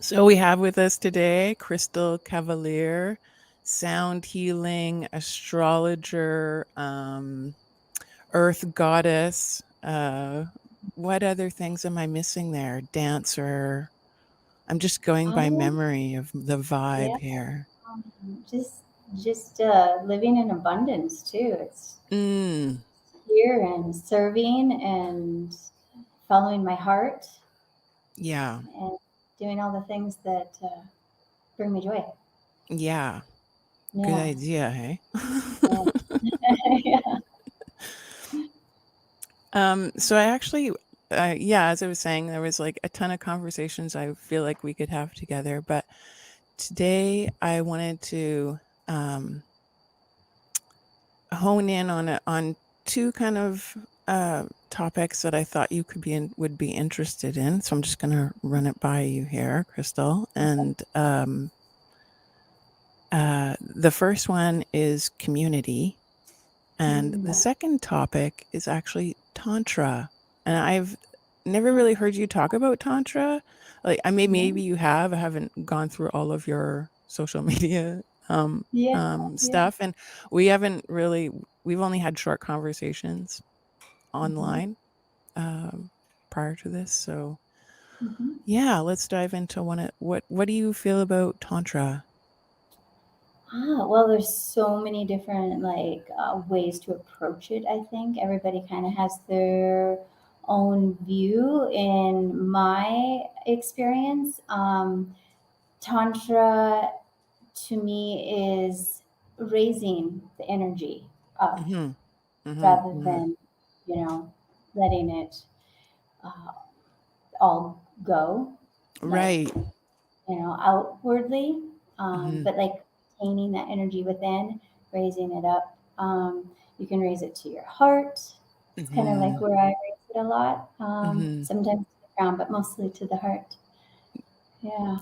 So we have with us today Crystal Cavalier, sound healing astrologer, earth goddess. What other things am I missing there? Dancer. I'm just going by Um, memory of the vibe yeah, here. um, just living in abundance too. It's Mm, here and serving and following my heart yeah, and doing all the things that bring me joy. yeah. Good Yeah, idea, hey? yeah, yeah. So I actually, yeah, as I was saying, there was like a ton of conversations I feel like we could have together, but today I wanted to um, hone in on two kind of topics that I thought you would be interested in. So I'm just going to run it by you here, Crystal. And the first one is community, and the Mm. second topic is actually Tantra. And I've never really heard you talk about Tantra. Like, I mean, Yeah, maybe you have. I haven't gone through all of your social media yeah, yeah. stuff. And we haven't really, we've only had short conversations Hmm. online um, prior to this. So, Hmm. yeah, let's dive into what do you feel about Tantra? Well, there's so many different ways to approach it. I think everybody kind of has their own view. In my experience, Tantra to me is raising the energy up Mm-hmm. Mm-hmm. rather Mm-hmm. than, you know, letting it uh, all go, like, Right. outwardly, Mm-hmm. but like containing that energy within, raising it up. You can raise it to your heart. It's kind of Mm-hmm. like where I raise it a lot, Mm-hmm. sometimes to the ground, but mostly to the heart. Yeah.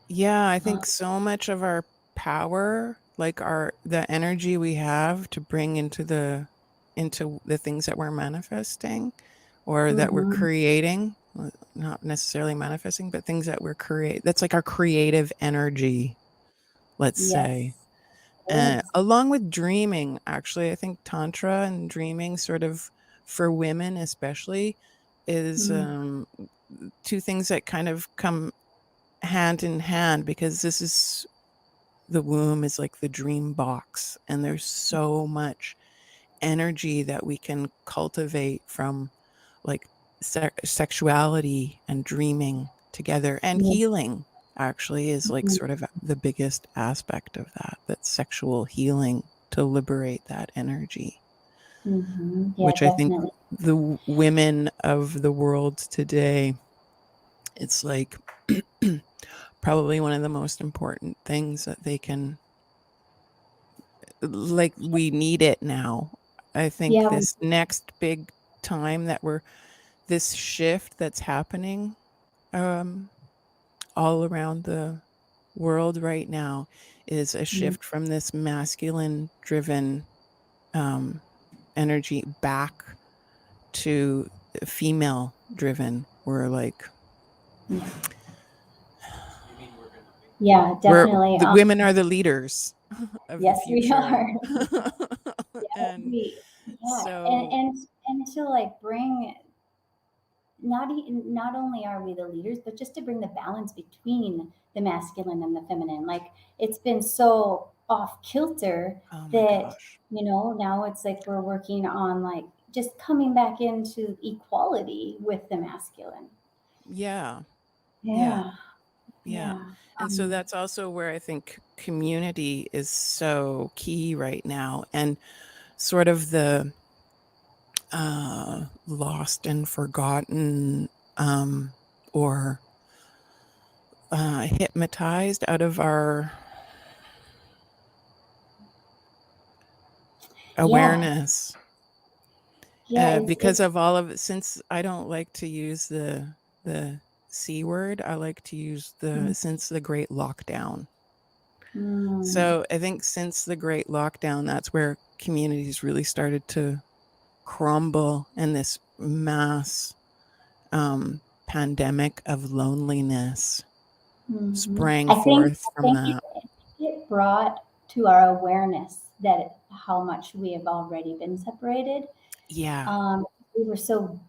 Yeah, I Uh, think so much of our power, like the energy we have to bring into the things that we're manifesting or that we're mm-hmm. creating, not necessarily manifesting, but things that we're create. That's like our creative energy, let's say. Yes, it is. Along with dreaming, actually, I think tantra and dreaming sort of for women especially is Mm. two things that kind of come hand in hand because this is the womb is like the dream box and there's so much energy that we can cultivate from like sexuality and dreaming together and Yeah. healing actually is like Mhm. sort of the biggest aspect of that sexual healing to liberate that energy, Mhm. Yeah, which I think definitely. the women of the world today, it's like probably one of the most important things that they can, like, we need it now. I think Yeah, we, this next big time that we're this shift that's happening um all around the world right now is a mm, shift from this masculine driven um energy back to female driven. We're like yeah, yeah, definitely. the women are the leaders of the Yes, we future. are. Yeah, And we, yeah, and so and and to like bring not only are we the leaders, but just to bring the balance between the masculine and the feminine. Like it's been so off kilter oh my that gosh, now it's like we're working on like just coming back into equality with the masculine. yeah, yeah. Yeah, Yeah. yeah. And so that's also where I think community is so key right now. And sort of the lost and forgotten or hypnotized out of our Yeah, awareness yeah, because it's of all of it. Since I don't like to use the C word, I like to use the since the great lockdown. mm, So I think since the great lockdown, that's where communities really started to crumble in this mass pandemic of loneliness sprang I think forth I from think that. it brought to our awareness that how much we have already been separated. Yeah. We were so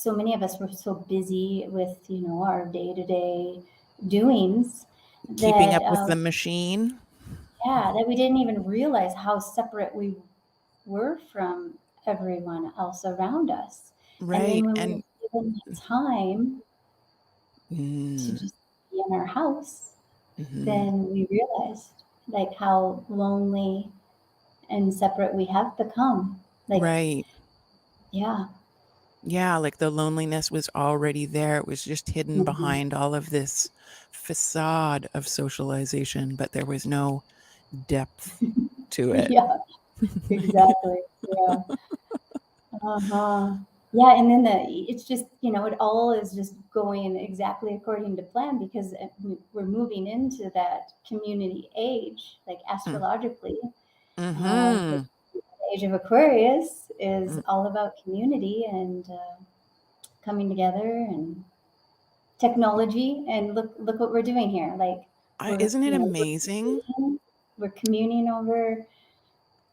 many of us were so busy with our day to day doings Keeping that up with the machine. yeah, that we didn't even realize how separate we were from everyone else around us. And then Right. when we were And given the time to mm, just be in our house, mhm. then we realized like how lonely and separate we have become. Like, Right. yeah. Yeah, like the loneliness was already there. It was just hidden Mhm. behind all of this facade of socialization, but there was no depth to it. Yeah, exactly. Yeah. Uh-huh. Yeah, and then it's just, it all is just going exactly according to plan because we're moving into that community age, like Mm. astrologically. The Mhm. age of Aquarius is Mm. all about community and coming together and technology. And look what we're doing here. Like Isn't it we're amazing? we're communing over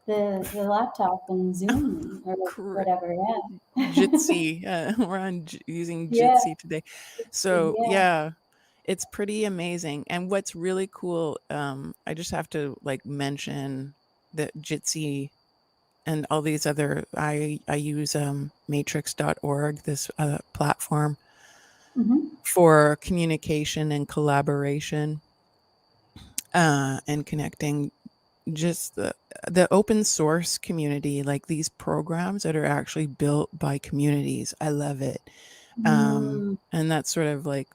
the laptop and Zoom or Cor- whatever. Yeah. Jitsi. We're on using Yeah. Jitsi today. So Yeah. yeah, it's pretty amazing. And what's really cool, I just have to like mention that Jitsi and all these other I use matrix.org, this platform Hmm. for communication and collaboration and connecting just the open source community, like these programs that are actually built by communities. I love it. Mm, And that's sort of like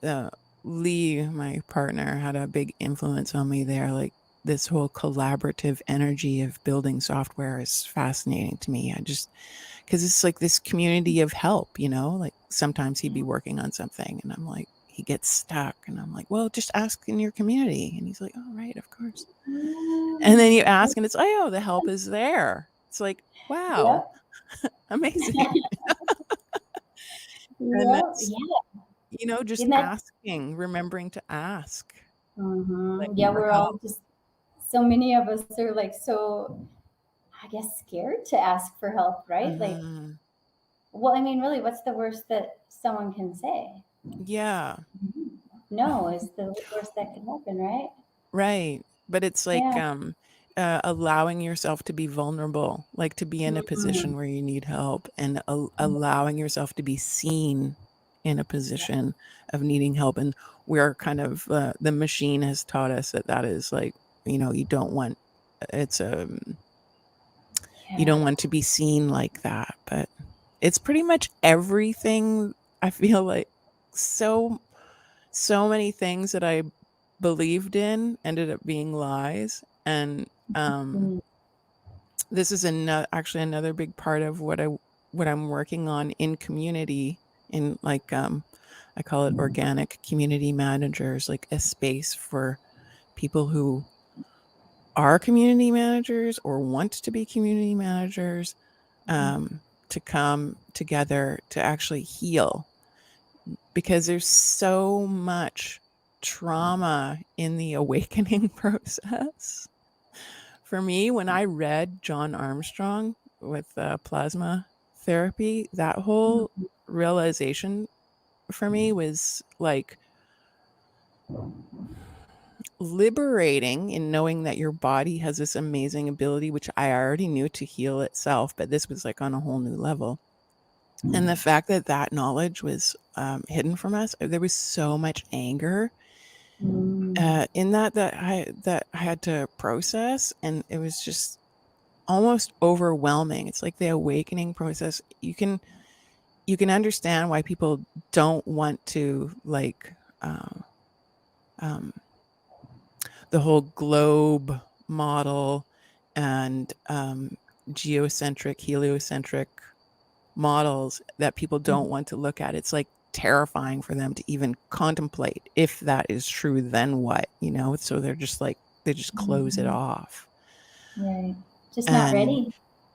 uh, Lee, my partner, had a big influence on me there. Like this whole collaborative energy of building software is fascinating to me. I just, because it's like this community of help, like sometimes he'd be yeah. working on something and I'm like, he gets stuck and I'm like, well, just ask in your community. And he's like, oh, right, of course. And then you Mm. ask and it's, oh, the help is there. It's like, wow, Yep. amazing. And Yep. that's, Yeah. just Isn't that? asking, remembering to ask, like Yeah, for we're help. all just so many of us are like so I guess scared to ask for help, right? Like, Mhm. well, I mean, really, what's the worst that someone can say? Yeah, No, is the worst that could happen, right? right. But it's like, Yeah. allowing yourself to be vulnerable, like to be in a Mhm. position where you need help and allowing yourself to be seen in a Yeah. position of needing help. And we're kind of, the machine has taught us that that is like, you don't want, it's, you Yeah. don't want to be seen like that. But it's pretty much everything. I feel like so so many things that I believed in ended up being lies. And Mm. this is actually another big part of what I'm working on in community, in like I call it organic community managers, like a space for people who are community managers or want to be community managers, to come together to actually heal, because there's so much trauma in the awakening process. For me, when I read John Armstrong with plasma therapy, that whole Mhm. realization for me was like liberating in knowing that your body has this amazing ability, which I already knew, to heal itself, but this was like on a whole new level. And the fact that that knowledge was hidden from us, there was so much anger Mm. in that I had to process, and it was just almost overwhelming. It's like the awakening process. You can understand why people don't want to like uh, um, the whole globe model and geocentric, heliocentric models that people don't want to look at. It's like terrifying for them to even contemplate. If that is true, then what? So they're just like, they just close it Mhm. off. Right. Just not And ready.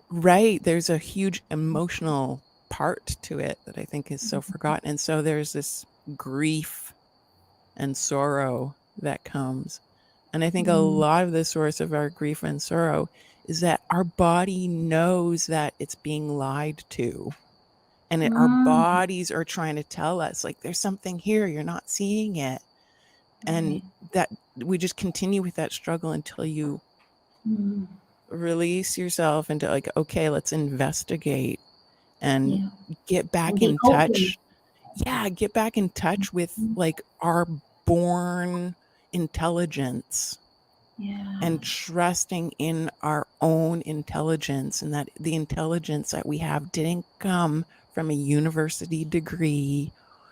right, there's a huge emotional part to it that I think is so forgotten. And so there's this grief and sorrow that comes. And I think a Mm, lot of the source of our grief and sorrow is that our body knows that it's being lied to. And our mm, bodies are trying to tell us, like, there's something here, you're not seeing it. And right. that we just continue with that struggle until you Mm, release yourself into, like, okay, let's investigate and yeah. get And back be in open. touch. Yeah, get back in touch with Mhm. like our born intelligence Yeah. and trusting in our own intelligence, and that the intelligence that we have didn't come from a university degree.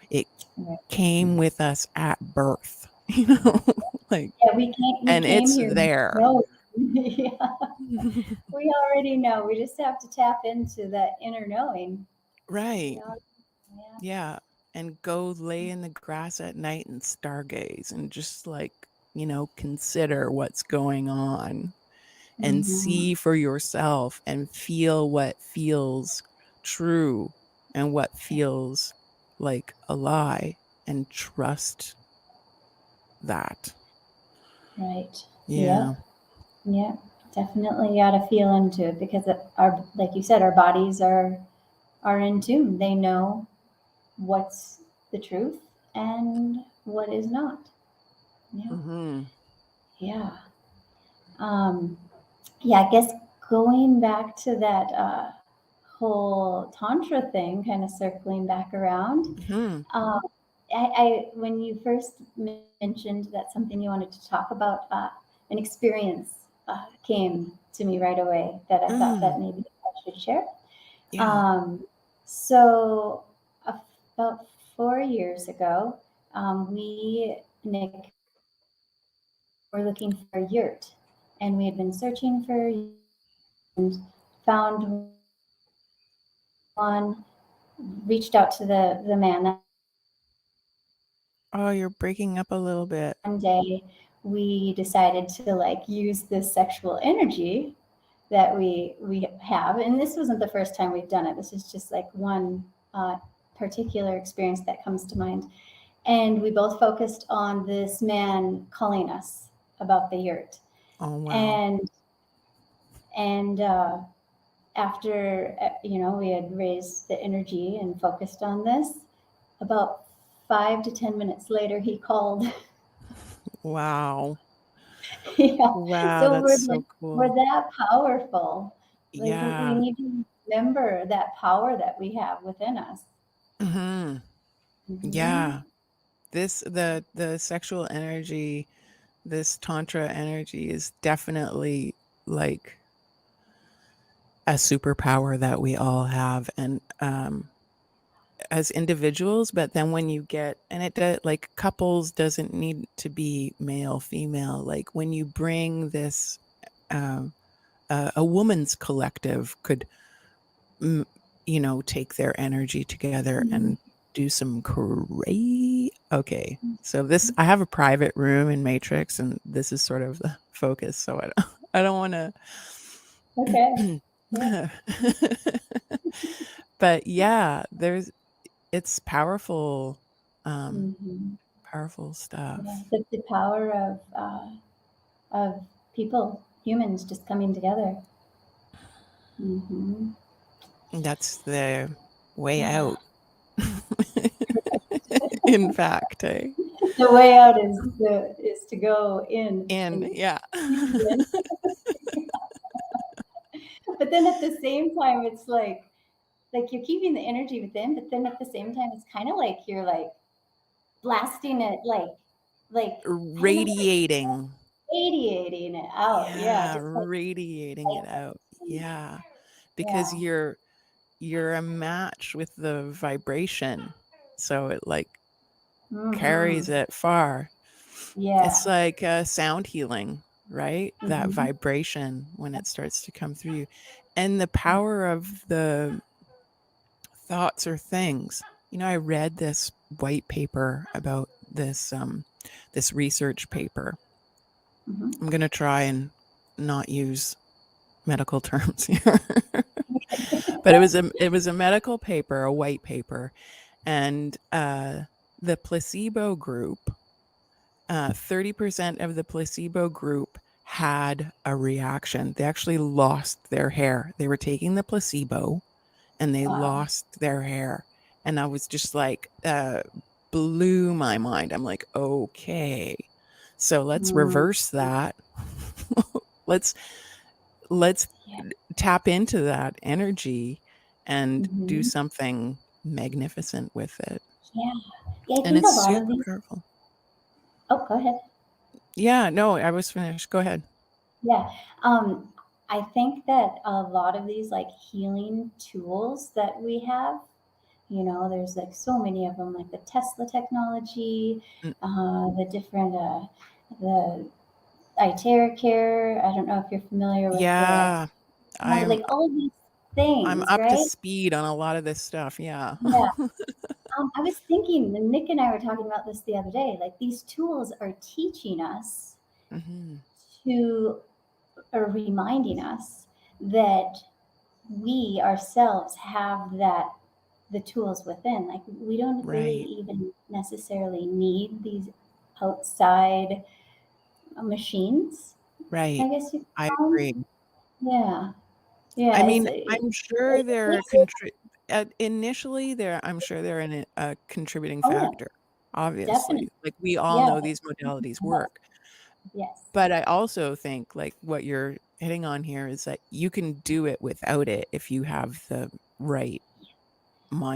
It Right. came with us at birth, you know, like, Yeah, we and came it's here there. knowing. Yeah. We already know. We just have to tap into that inner knowing. Right. Yeah. Yeah. Yeah. And go lay in the grass at night and stargaze and just like, consider what's going on and Mm-hmm. see for yourself and feel what feels true and what feels like a lie, and trust that. Right. Yeah. Yep. Yep. Definitely got to feel into it because our, like you said, our bodies are in tune. They know what's the truth and what is not. Yeah. Mhm. Yeah. Um, yeah, I guess going back to that whole tantra thing, kind of circling back around. Mhm. Um, I when you first mentioned that something you wanted to talk about, an experience came to me right away that I thought that Mm. maybe I should share. Yeah. Um, so about 4 years ago, we Nick were looking for a yurt, and we had been searching for and found one, reached out to the man. That Oh, you're breaking up a little bit. one day we decided to like use this sexual energy that we have, and this wasn't the first time we've done it. This is just like one particular experience that comes to mind. And we both focused on this man calling us about the yurt, Oh, wow. and and after we had raised the energy and focused on this, about 5 to 10 minutes later he called. Wow. Yeah. Wow, So that's so we're cool. that powerful. Like we Yeah. need to remember that power that we have within us. Mhm. Hmm. Yeah. The sexual energy, this tantra energy is definitely like a superpower that we all have, and as individuals, but then when you get, and it does, like, couples doesn't need to be male female, like when you bring this, um a woman's collective could, mm, take their energy together Hmm. and do some crazy. Okay, so this, I have a private room in Matrix, and this is sort of the focus. So I don't want Okay. Yeah. to. But yeah, it's powerful, um, Hmm. powerful Yeah. stuff. The power of people, humans, just coming together. Hmm. That's the way Yeah. out. In fact, eh? The way out is to go in And and yeah. keep it in. But then at the same time, it's like you're keeping the energy within, but then at the same time, it's kind of like you're like blasting it, like I don't know, like Radiating. radiating it out. Yeah, Yeah, just like radiating it out. Yeah. Because yeah. you're a match with the vibration. So it like carries Hmm. it far. It's Yeah. like sound healing, right? That Hmm. vibration when it starts to come through you. And the power of the thoughts or things. I read this white paper about this research paper. Hmm. I'm going to try and not use medical terms here. But it was a medical paper, a white paper, and the placebo group. 30% of the placebo group had a reaction. They actually lost their hair. They were taking the placebo and they Wow. lost their hair. And I was just like, blew my mind. I'm like, okay, so let's Mm, reverse that. let's let's yeah. tap into that energy and do Hmm. something magnificent with it. Yeah. Yeah. I And think it's a lot of super these. powerful. Oh, go ahead. Yeah, no, I was finished. Go ahead. Yeah. Um, I think that a lot of these like healing tools that we have, there's like so many of them, like the Tesla technology, Mm, the different, the Itera care. I don't know if you're familiar with the, yeah, I'm like all of these I'm things, up to right? speed on a lot of this stuff. Yeah. Yeah. I was thinking, and Nick and I were talking about this the other day. Like these tools are teaching us Hmm. to, or reminding us that we ourselves have that the tools within. Like we don't really Right. even necessarily need these outside machines, I Right. guess you could I call them. agree. Yeah, I yeah. mean, I'm sure It they're a makes you. initially I'm sure they're a contributing Oh yeah, factor, obviously. definitely. Like we all Yeah. know these modalities work. Yes. But I also think like what you're hitting on here is that you can do it without it if you have the right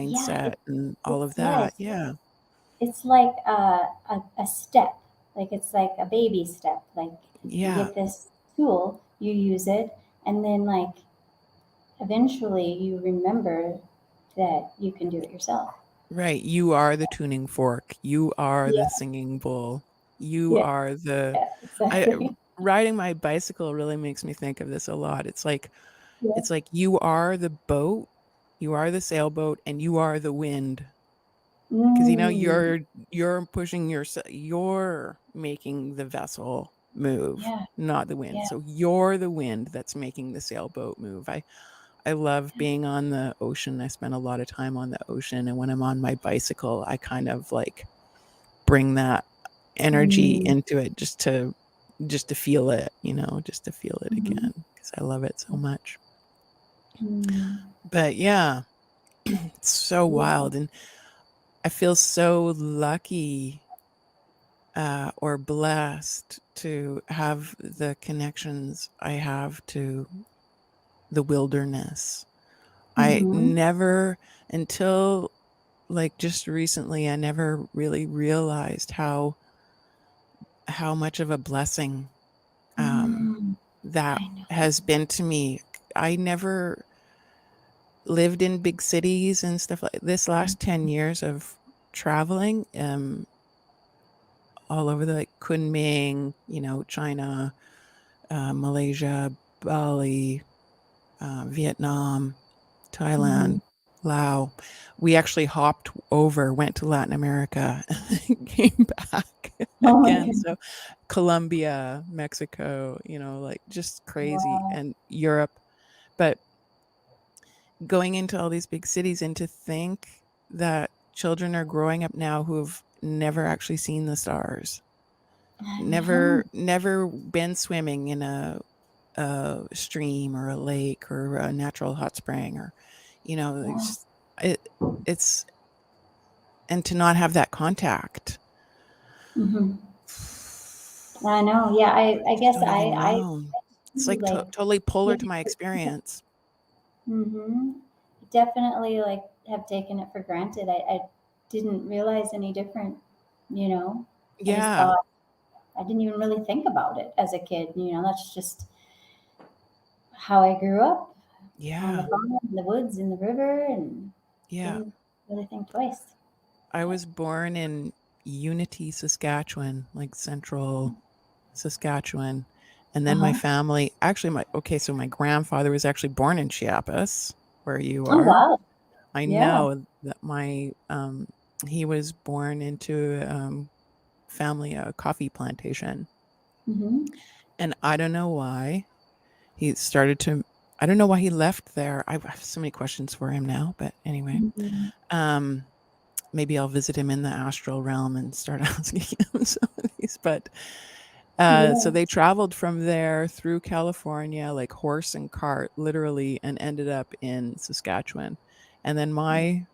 Yeah. mindset and all of Yeah. that. Yeah. It's like a step. Like it's like a baby step. Like you Yeah. get this tool, you use it, and then like eventually you remember that you can do it yourself. Right. You are the tuning fork. You are the Yeah, singing bowl. You yeah, are the yeah, I exactly. riding my bicycle really makes me think of this a lot. Yeah. It's like you are the boat, you are the sailboat, and you are the wind. Because Mm, you're pushing yourself, you're making the vessel move, yeah, not the wind. yeah, So you're the wind that's making the sailboat move. I love being on the ocean. I spend a lot of time on the ocean, and when I'm on my bicycle, I kind of like bring that energy mm, into it just to feel it, just to feel it mhm, again because I love it so much. mm, But yeah, it's so beautiful. wild, and I feel so lucky or blessed to have the connections I have to the wilderness. I Mm-hmm. never, until like just recently, I never really realized how much of a blessing Mm, that I know. has been to me. I never lived in big cities and stuff like this. Last 10 years of traveling all over the like Kunming, China, Malaysia, Bali, Vietnam, Mm-hmm. Thailand, Laos. We actually hopped over, went to Latin America, and came back Oh my again. goodness. So Colombia, Mexico, like just crazy, Wow. and Europe. But going into all these big cities and to think that children are growing up now who've never actually seen the stars, I know. never been swimming in a stream or a lake or a natural hot spring or Yeah. it it's and to not have that contact. Mm-hmm. I know. Yeah. I Just guess don't even know. I It's do like like totally polar to take my it for granted. experience. Mm-hmm. Definitely like have taken it for granted. I didn't realize any different, you know. I just Yeah, thought I didn't even really think about it as a kid. That's just how I grew up on the yeah, farm, in the woods, in the river, and yeah. didn't really think twice. I Yeah. was born in Unity, Saskatchewan, like central Saskatchewan. And Uh then my huh. family, actually, so my grandfather was actually born in Chiapas, where you Oh are. wow. I Yeah. know that he was born into family coffee plantation. Mm-hmm. And I don't know why he started to, I don't know why he left there. I have so many questions for him now, but anyway. Mm-hmm. Um, Maybe I'll visit him in the astral realm and start asking him some of these But so they Yes. traveled from there through California, like horse and cart, literally, and ended up in Saskatchewan. And then my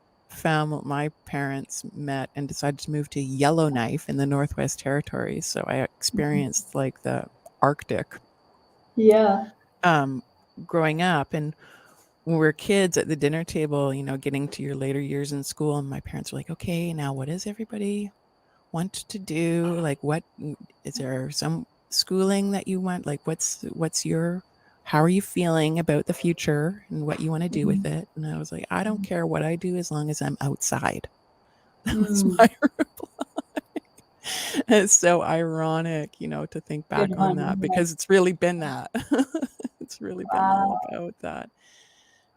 parents met and decided to move to Yellowknife in the Northwest Territories. So I experienced like the Arctic Yeah. um, growing up. And when we were kids at the dinner table, getting to your later years in school, and my parents were like, okay, now what does everybody want to do? Like, what is there some schooling that you want? Like, what's your how are you feeling about the future and what you want to do with Mhm. it? And I was like, I don't care what I do as long as I'm outside. That was Mm, my It's so ironic, to think good back on one. that Yeah. because it's really been that. It's really been all Wow. about that.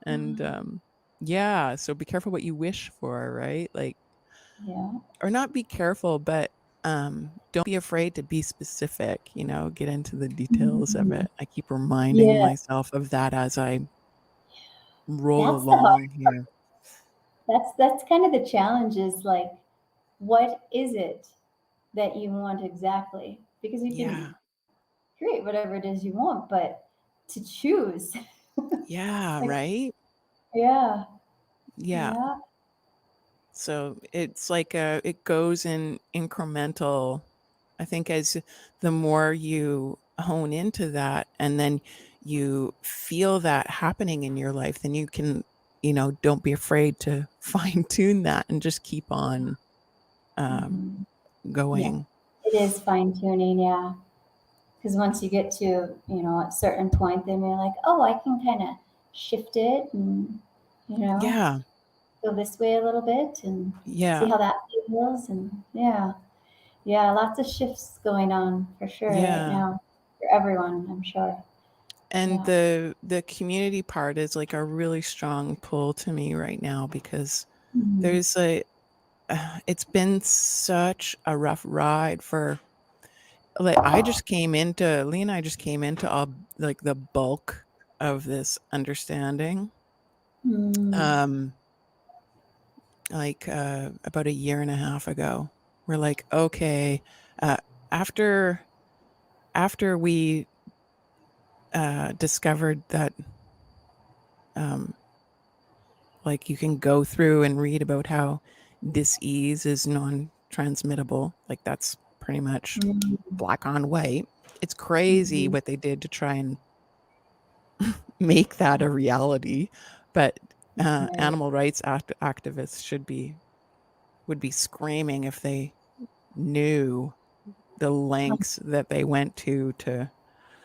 And yeah, so be careful what you wish for, right? Like, Yeah. or not be careful, but don't be afraid to be specific, get into the details of Mhm. it. I keep reminding Yeah. myself of that as I roll That's the hard. along here. That's kind of the challenge is like, what is it that you want exactly? Because you Yeah. can create whatever it is you want, but to choose, Yeah, like, right? yeah, Yeah. yeah, So it's like it goes in incremental. I think as the more you hone into that and then you feel that happening in your life, then you can, don't be afraid to fine tune that and just keep on um, hmm yeah. going. It is fine tuning, yeah. Because once you get to a certain point, then you're like, oh, I can kind of shift it and you know Yeah. go this way a little bit and see Yeah. how that feels, and yeah, yeah, lots of shifts going on for sure right Yeah. now for everyone, I'm sure. And Yeah. the community part is like a really strong pull to me right now because Mhm. there's a it's been such a rough ride for like Lee and I just came into all like the bulk of this understanding Mm. um like about a year and a half ago. We're like, okay, uh after we discovered that um like you can go through and read about how disease is non-transmittable, like that's pretty much Mm. black on white. It's crazy Mhm. what they did to try and make that a reality, but Right. animal rights activists would be screaming if they knew the lengths that they went to try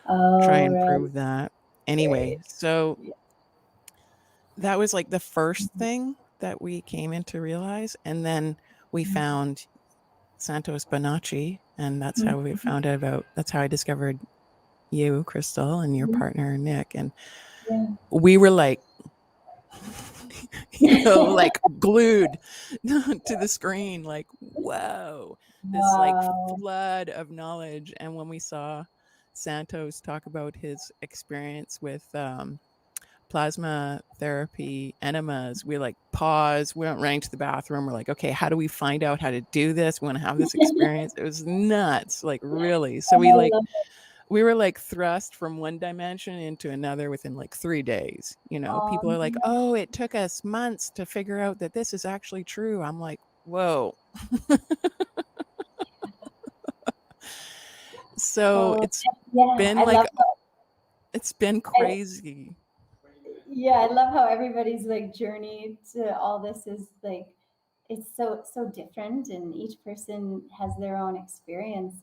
Oh, and right. prove that. Right. Anyway, so Yeah. that was like the first thing that we came in to realize, and then we found Santos Bonacci, and Mhm. that's how I discovered you, Crystal, and your Mhm. partner, Nick. And Yeah. we were like, like glued to the screen, like, whoa, this like Wow. flood of knowledge. And when we saw Santos talk about his experience with plasma therapy enemas, we like paused, we went right to the bathroom. We're like, okay, how do we find out how to do this? We want to have this experience. It was nuts, like really. So I love it. we were like thrust from one dimension into another within like 3 days. People are like, No. oh, it took us months to figure out that this is actually true. I'm like, whoa. So Oh, yeah. been I like love how it's been I, crazy. yeah, I love how everybody's like journey to all this is like it's so different, and each person has their own experience.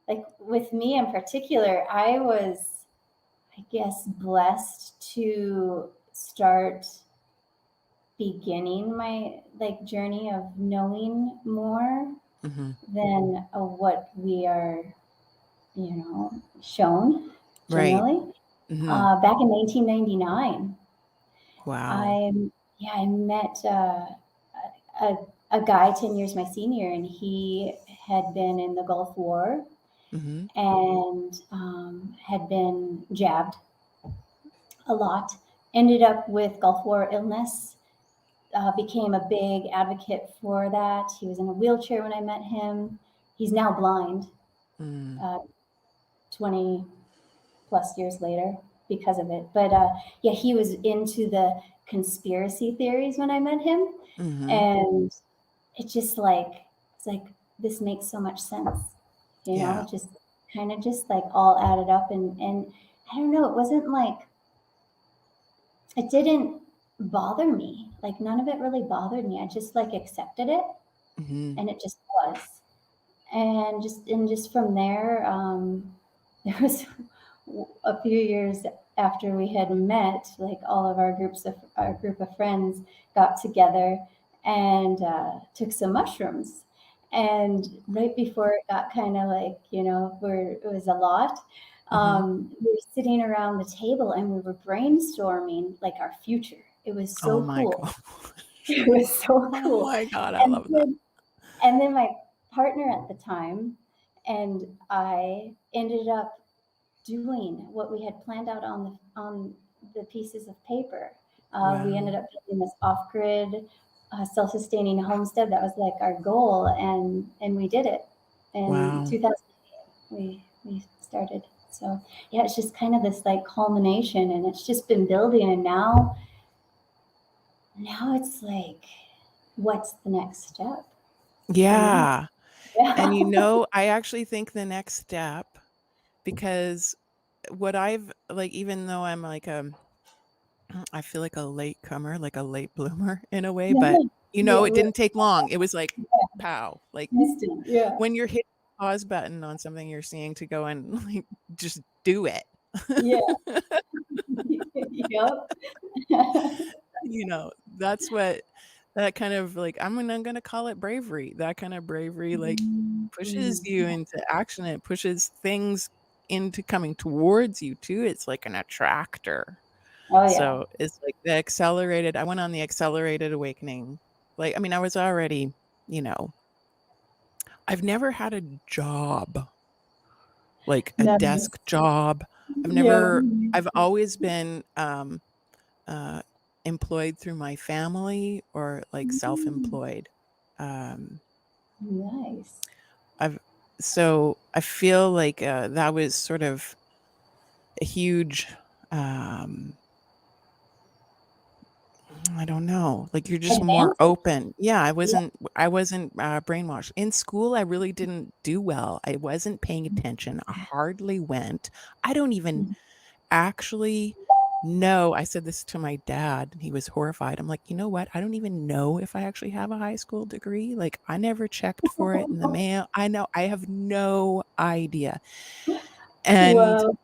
Like with me in particular, I was, I guess, blessed to start beginning my like journey of knowing more Hmm. than what we are, shown Right. generally. Hmm. Back in 1999, Wow. I yeah, I met a, a guy 10 years my senior, and he had been in the Gulf War Hmm. and had been jabbed a lot. Ended up with Gulf War illness. Became a big advocate for that. He was in a wheelchair when I met him. He's now blind. Mm. uh, 20 plus years later because of it. But yeah, he was into the conspiracy theories when I met him, Mhm. and it just like it's like this makes so much sense, you know. Yeah. It just kind of just like all added up, and I don't know. It wasn't like it didn't bother me. Like none of it really bothered me. I just like accepted it, Mhm. and it just was. And just from there, there was a few years after we had met, like all of our group of friends got together and took some mushrooms. And right before it got kind of like, where it was a lot, Mhm. we were sitting around the table and we were brainstorming like our future. It was Oh so my cool. god. It was so Oh cool. my god, I And love that. then and then my partner at the time and I ended up doing what we had planned out on the pieces of paper. We ended Wow. up building this off-grid, self-sustaining homestead. That was like our goal, and we did it in Wow. 2008. We started. So yeah, it's just kind of this like culmination, and it's just been building, and now it's like, what's the next step for me? Yeah. And, Yeah. I actually think the next step because what I've like, even though I'm like, I feel like a late comer, like a late bloomer in a way, Yeah, but, yeah, it didn't take long. It was like, yeah, pow. Like, instant, yeah, when you're hitting the pause button on something you're seeing to go and, like, just do it. yeah, yep. That's what that kind of, like, I'm gonna call it bravery. That kind of bravery, like, pushes Mhm. you into action. It pushes things into coming towards you too. It's like an attractor. Oh, yeah. So, it's like the accelerated I went on the accelerated awakening. Like, I mean, I was already, you know I've never had a job, like a Nice. desk job. Yeah. I've always been, uh, employed through my family or, like, Mm, self-employed. Um, nice. I've so I feel like, that was sort of a huge, um I don't know, like, you're just more Advancement. open. Yeah, Yeah. I wasn't, brainwashed. In school, I really didn't do well. I wasn't paying attention. I hardly went. I don't even Mhm. actually know. I said this to my dad, and he was horrified. I'm like, "You know what? I don't even know if I actually have a high school degree. Like, I never checked for it in the mail. I have no idea." And, Wow.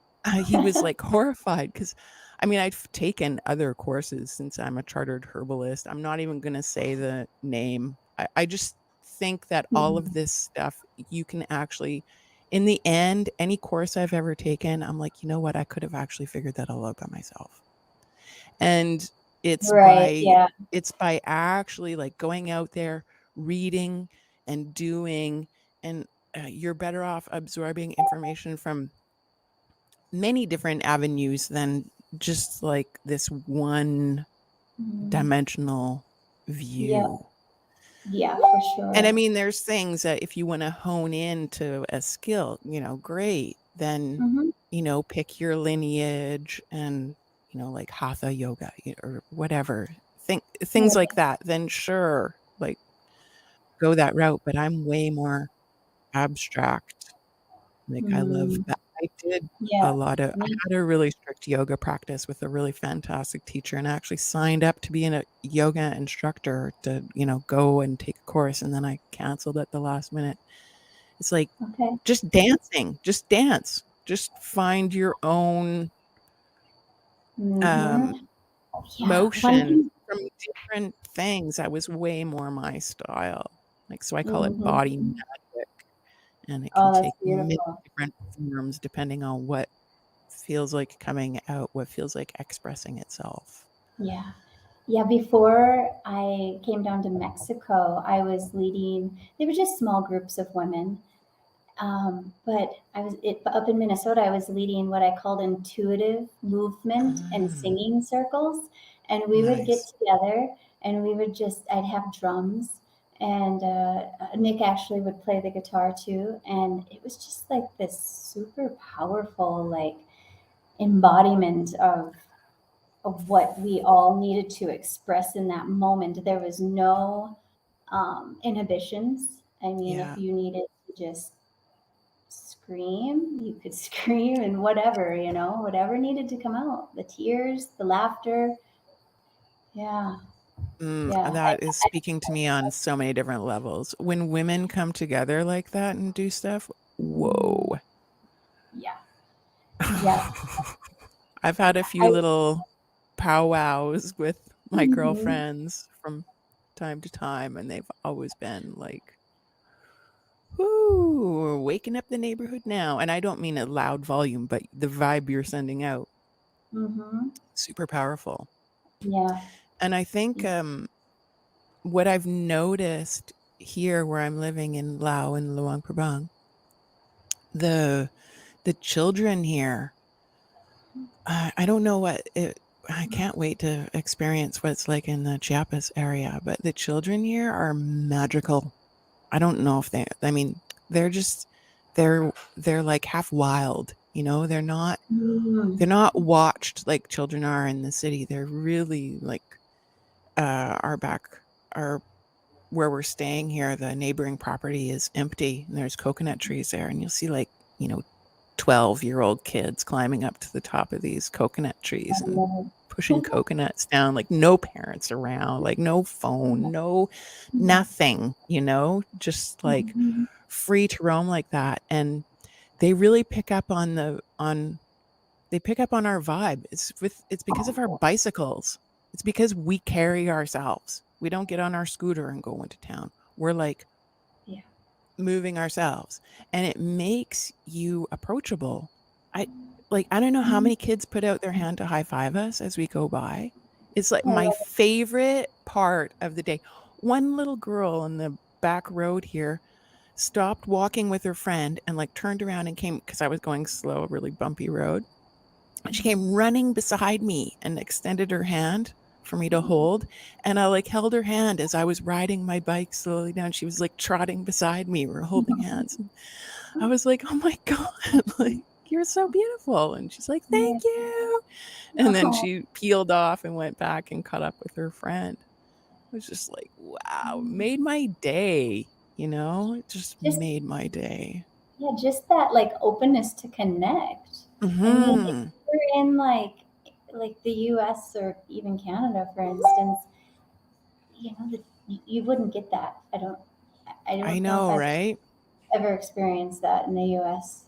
he was, like, horrified because I mean, I've taken other courses since I'm a chartered herbalist. I'm not even gonna say the name. I just think that all of Mhm. this stuff, you can actually in the end, any course I've ever taken, I'm like, "You know what? I could have actually figured that all out by myself." And it's Right, by yeah. it's by actually, like, going out there, reading, and doing, and, you're better off absorbing information from many different avenues than just, like, this one Mhm. dimensional Yeah, view. yeah, for And I sure. mean, there's things that if you wanna hone into a skill, great, then, Mhm. pick your lineage and, like hatha yoga, or whatever, things like Right. that, then sure, like, go that route, but I'm way more abstract. Like, I love Mm. that. Yeah. I Me. had a really strict yoga practice with a really fantastic teacher, and I actually signed up to be a yoga instructor to, go and take a course, and then I canceled at the last minute. It's like, Okay. just dancing, just dance. Just find your own, um, Mhm. Yeah, one motion thing. from different things. That was way more my style. Like, so I call it body Mhm. magic, and it can Oh, that's take many beautiful. different forms depending on what feels like coming out, what feels like expressing itself. Yeah. Yeah, before I came down to Mexico, I was leading, they were just small groups of women. But up in Minnesota, I was leading what I called intuitive movement and Mm, singing circles. And we would get nice. together and I'd have drums and Nick actually would play the guitar too, and it was just like this super powerful like embodiment of what we all needed to express in that moment. There was no inhibitions. I mean, if Yeah. you needed to just scream, you could scream, and whatever, whatever needed to come out, the tears, the laughter. Yeah, yeah. That is speaking to me on so many different levels. When women come together like that and do stuff, Mhm. whoa. Yeah, yeah. I've had a few I little powwows with my mhm, girlfriends from time to time, and they've always been like, "Whoo, we're waking up the neighborhood now." And I don't mean a loud volume, but the vibe you're sending out, mhm. super powerful. Yeah. And I think what I've noticed here where I'm living in Laos in Luang Prabang, the the children here, I don't know what it, I can't wait to experience what it's like in the Chiapas area, but the children here are magical. I don't know if they, I mean, they're just, they're like half wild, you know, they're Mm. not watched like children are in the city. They're really like, our back, our, where we're staying here, the neighboring property is empty and there's coconut trees there. And you'll see like, you know, 12-year-old kids climbing up to the top of these coconut trees I and love pushing coconuts down, like no parents around, like no phone, no it. nothing, you know, just like Mhm. free to roam like that. And they really pick up on they pick up on our vibe. It's because of our bicycles. It's because we carry ourselves. We don't get on our scooter and go into town. We're like Yeah. moving ourselves, and it makes you approachable. I I don't know how Mhm. many kids put out their hand to high five us as we go by. It's like I my love it. favorite part of the day. One little girl on the back road here stopped walking with her friend and like turned around and came because I was going slow, a really bumpy road. And she came running beside me and extended her hand for me to hold. And I like held her hand as I was riding my bike slowly down. She was like trotting beside me. We were holding hands. And I was like, oh my God, like, you're so beautiful. And she's like, thank Yeah. you. And then Oh, she peeled off and went back and caught up with her friend. It was just like, wow, it made my day, you know, it just just made my day. yeah, just that like openness to connect. I mean, if Hmm. you're in like the US or even Canada, for instance, you wouldn't get that. I I don't know if know, I've right? ever experienced that in the US.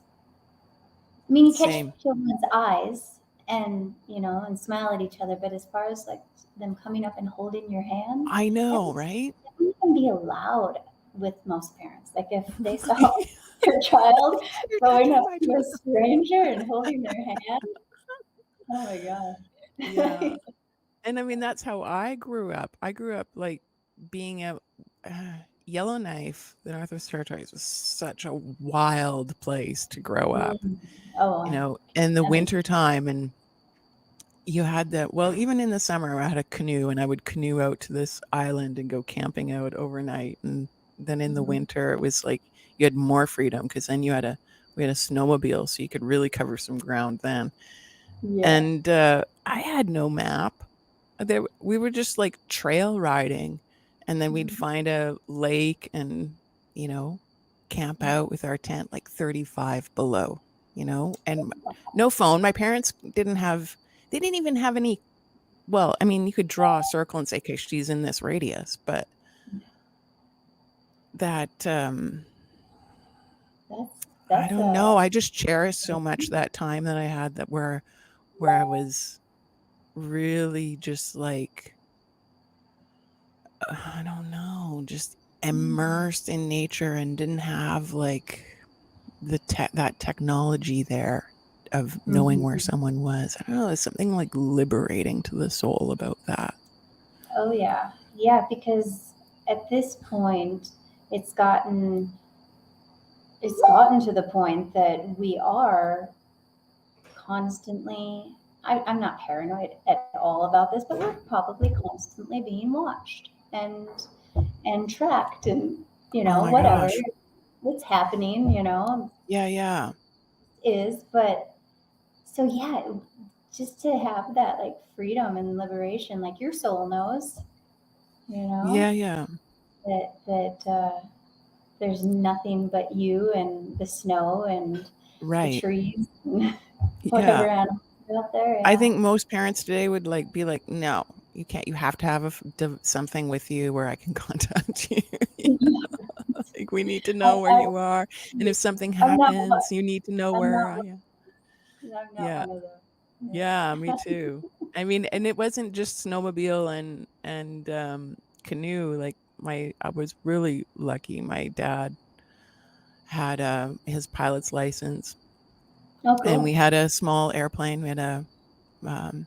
I mean, you catch Same. children's eyes and and smile at each other, but as far as like them coming up and holding your hand, I that know, would, right? that wouldn't even be allowed with most parents. Like if they saw their child You're going touching up my to a child. stranger and holding their hand, oh my Yeah. gosh. And I mean, that's how I grew up. I grew up like being a uh, Yellowknife, the Northwest Territories was such a wild place to grow up, Mm. Oh, you know, in the that makes winter time. And you had that, well, even in the summer, I had a canoe and I would canoe out to this island and go camping out overnight. And then in the mhm. winter, it was like you had more freedom because then we had a snowmobile, so you could really cover some ground then. Yeah. And I had no map. We were just like trail riding, and then we'd Mhm. find a lake and, you know, camp Yeah. out with our tent like 35 below, you know, and no phone. My parents they didn't even have any. Well, I mean, you could draw a circle and say, okay, she's in this radius, but that, That's I that's don't know. I just cherish so much that time that I had that where I was really just like, I don't know, just immersed in nature and didn't have like that technology there of knowing where Mhm. someone was. I don't know, there's something like liberating to the soul about that. Oh yeah. Yeah, because at this point it's gotten it's gotten to the point that we are constantly I'm not paranoid at all about this, but we're probably constantly being watched. And and tracked and, Oh my whatever, gosh. what's happening, Yeah, yeah. is. But so, yeah, just to have that like freedom and liberation, like your soul knows, you Yeah, know, yeah. that there's nothing but you and the snow and the Right. trees and Yeah. whatever animals are out there. I Yeah. think most parents today would like be like, no, you can't. You have to have something with you where I can contact you. You know? Like we need to I, know where I, you are, and if something I'm not, happens, you need to know I'm where not, I am. I'm not Yeah, one of those. yeah, me Yeah. too. I mean, and it wasn't just snowmobile and canoe. Like I was really lucky. My dad had his pilot's license, Oh, and we cool. had a small airplane. We had um,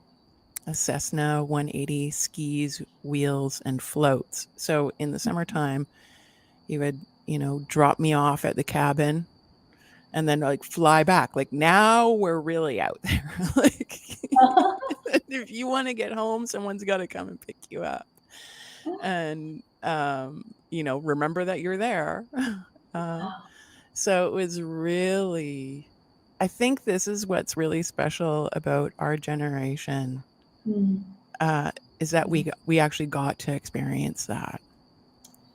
a Cessna 180, skis, wheels, and floats. So in the summertime, he would, drop me off at the cabin and then like fly back. Like now we're really out there. Like if you want to get home, someone's got to come and pick you up. And remember that you're there. Uh, Wow. so it was really I think this is what's really special about our generation, Mm. uh, is that we actually got to experience that.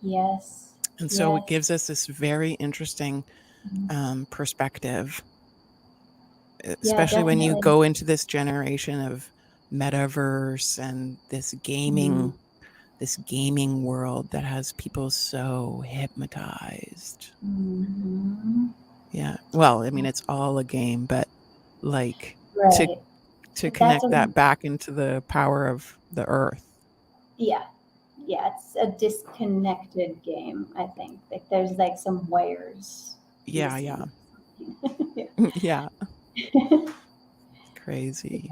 Yes. And so it Yes. gives us this very interesting Mm. perspective, Yeah, especially when you definitely. go into this generation of metaverse and Mm. this gaming world that has people so hypnotized. Mhm. Yeah. Well, I mean, it's all a game, but like to Right. to That's connect a that back into the power of the earth. Yeah. Yeah, it's a disconnected game, I think. Like there's like some wires Yeah, yeah. missing. Yeah. Yeah, crazy.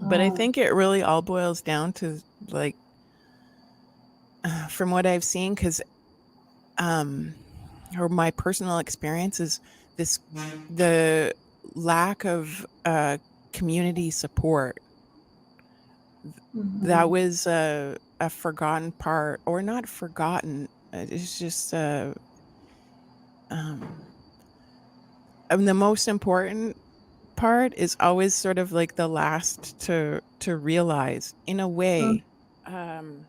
But I Uh-huh. think it really all boils down to like from what I've seen, because um, or my personal experience is this the lack of community support. That Mhm. was a forgotten part, or not forgotten. It's just um, the most important part is always sort of like the last to realize in a Mm. way. Um,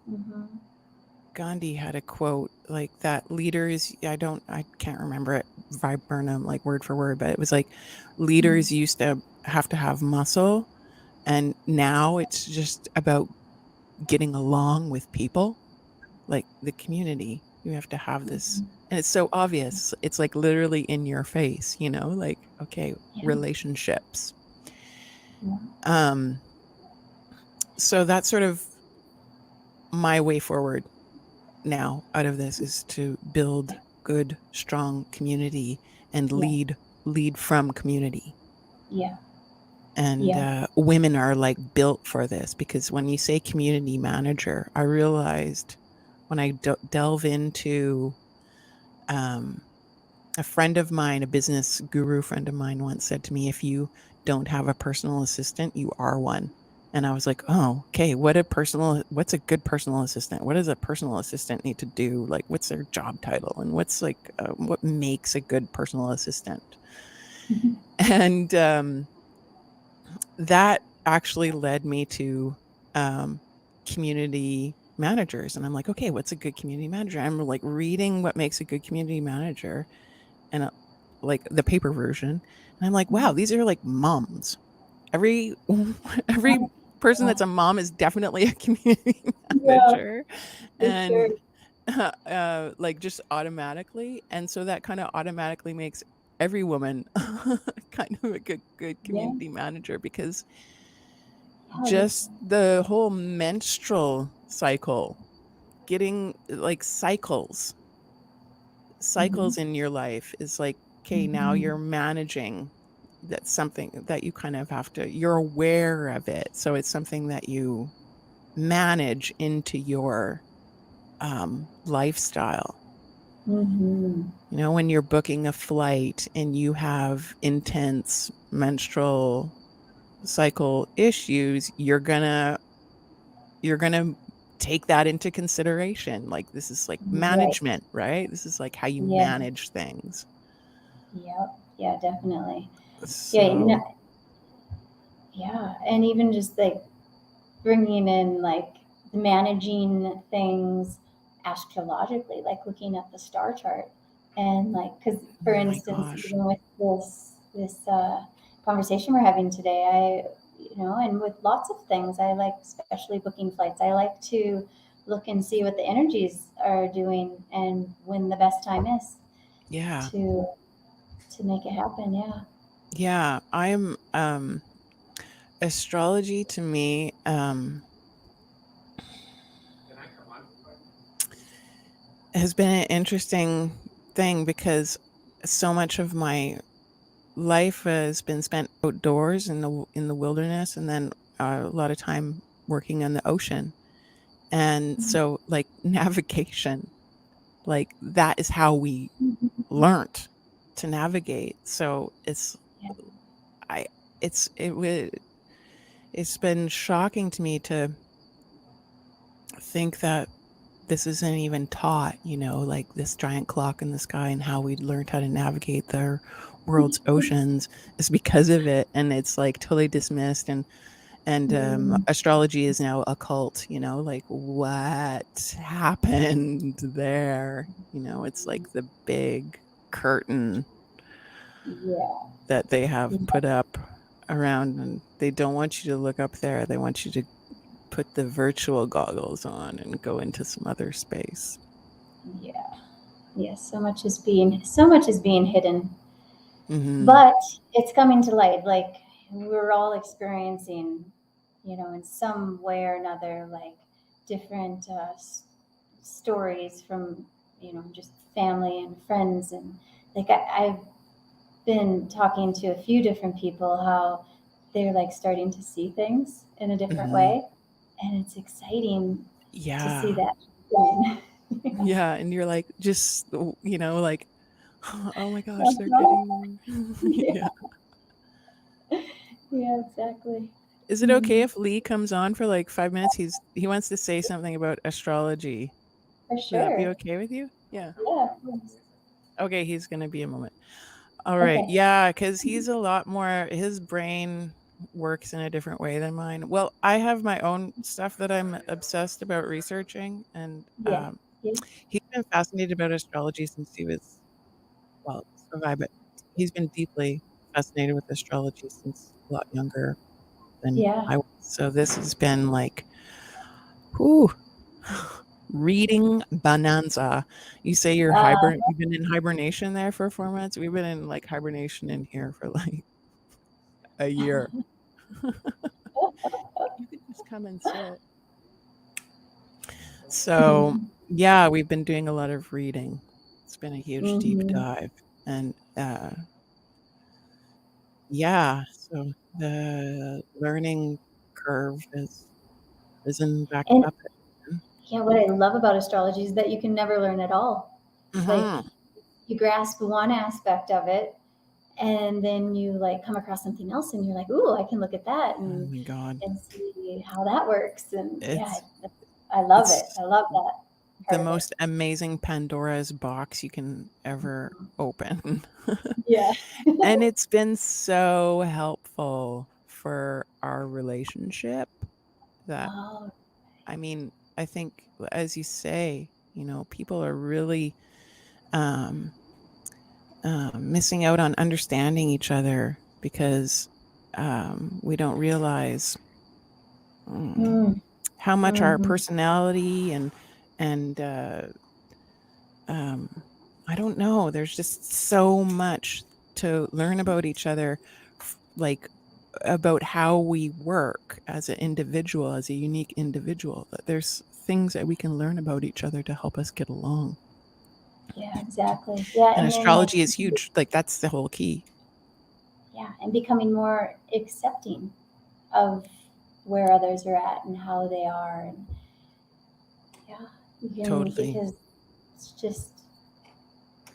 Mhm. Gandhi had a quote like that leaders, I can't remember it viburnum like word for word, but it was like Mm. leaders used to have muscle, and now it's just about getting along with people, like the community. You have to have this, Mhm. and it's so obvious. It's like literally in your face, like, okay, Yeah. relationships. Yeah. Um, so that's sort of my way forward now out of this is to build good, strong community and Yeah. lead from community. Yeah. And Yeah. women are like built for this because when you say community manager, I realized when I delve into um, a friend of mine, a business guru friend of mine once said to me, if you don't have a personal assistant, you are one. And I was like, oh, okay, what's a good personal assistant? What does a personal assistant need to do? Like, what's their job title? And what makes a good personal assistant? Mhm. And that actually led me to um, community managers. And I'm like, okay, what's a good community manager? I'm like reading what makes a good community manager and like the paper version. And I'm like, wow, these are like moms. Every every person Yeah. that's a mom is definitely a community Yeah, manager, for sure. and like just automatically, and so that kind of automatically makes every woman kind of a good Yeah. community manager because Yeah, just the whole menstrual cycle, getting like mhm. cycles in your life is like, okay, now you're Mhm. managing. That's something that you kind of you're aware of it. So it's something that you manage into your lifestyle. Mhm. When you're booking a flight and you have intense menstrual cycle issues, you're gonna take that into consideration. Like, this is like Right. management, right? This is like how you Yeah. manage things. Yep. Yeah, definitely. Yeah. So, Yeah. And even just like bringing in like managing things astrologically, like looking at the star chart, and like because oh for my instance, gosh. even with this conversation we're having today, and with lots of things, I like especially booking flights. I like to look and see what the energies are doing and when the best time is Yeah. to to make it happen. Yeah. Yeah. I'm astrology to me has been an interesting thing because so much of my life has been spent outdoors in the wilderness, and then a lot of time working on the ocean. And so, like, navigation, like, that is how we learned to navigate. So Yeah. I it's been shocking to me to think that this isn't even taught, like this giant clock in the sky and how we learned how to navigate the world's oceans is because of it. And it's like totally dismissed. And Mm, astrology is now a cult, like what happened there? It's like the big curtain yeah. that they have put up around, and they don't want you to look up there. They want you to put the virtual goggles on and go into some other space. Yeah. Yes, so much is being hidden, Hmm. but it's coming to light. Like we're all experiencing, in some way or another, like different stories from just family and friends, and like I've been talking to a few different people how they're like starting to see things in a different Hmm. way, and it's exciting to see Yeah. that happening. Yeah. And you're like, just, like, oh my gosh, they're Uh-huh. getting, yeah. Yeah. Yeah, exactly. Is it okay Hmm. if Lee comes on for like 5 minutes? He wants to say something about astrology. For Would that be sure. okay with you? Yeah. Yeah, of course. Okay, he's gonna be a moment. All right. Okay. Yeah, because he's a lot more, his brain works in a different way than mine. Well, I have my own stuff that I'm obsessed about researching, and Yeah. Yeah. he's been fascinated about astrology since he was, well, so have I, but he's been deeply fascinated with astrology since a lot younger than Yeah. I was. So this has been like, whew, reading bonanza. You say you've been in hibernation there for 4 months. We've been in like hibernation in here for like a year. You could just come and sit. So, yeah, we've been doing a lot of reading. It's been a huge deep Hmm. dive. And yeah, so the learning curve has risen back And up again. yeah, what I love about astrology is that you can never learn it all. Like Mhm. you grasp one aspect of it, and then you like come across something else, and you're like, "Ooh, I can look at that Oh and my God. see how that works." And yeah, It's I love it. it's I love that the part of it. most amazing Pandora's box you can ever open. Yeah. And it's been so helpful for our relationship that, Oh, I mean, I think, as you say, people are really um, missing out on understanding each other because we don't realize mm, mm, how much our hmm, personality and um, I don't know. There's just so much to learn about each other, like about how we work as an individual, as a unique individual. That there's things that we can learn about each other to help us get along. yeah, exactly. Yeah, And and then like astrology is huge. Like, that's the whole key. yeah, and becoming more accepting of where others are at and how they are, and yeah, you can Totally. because it's just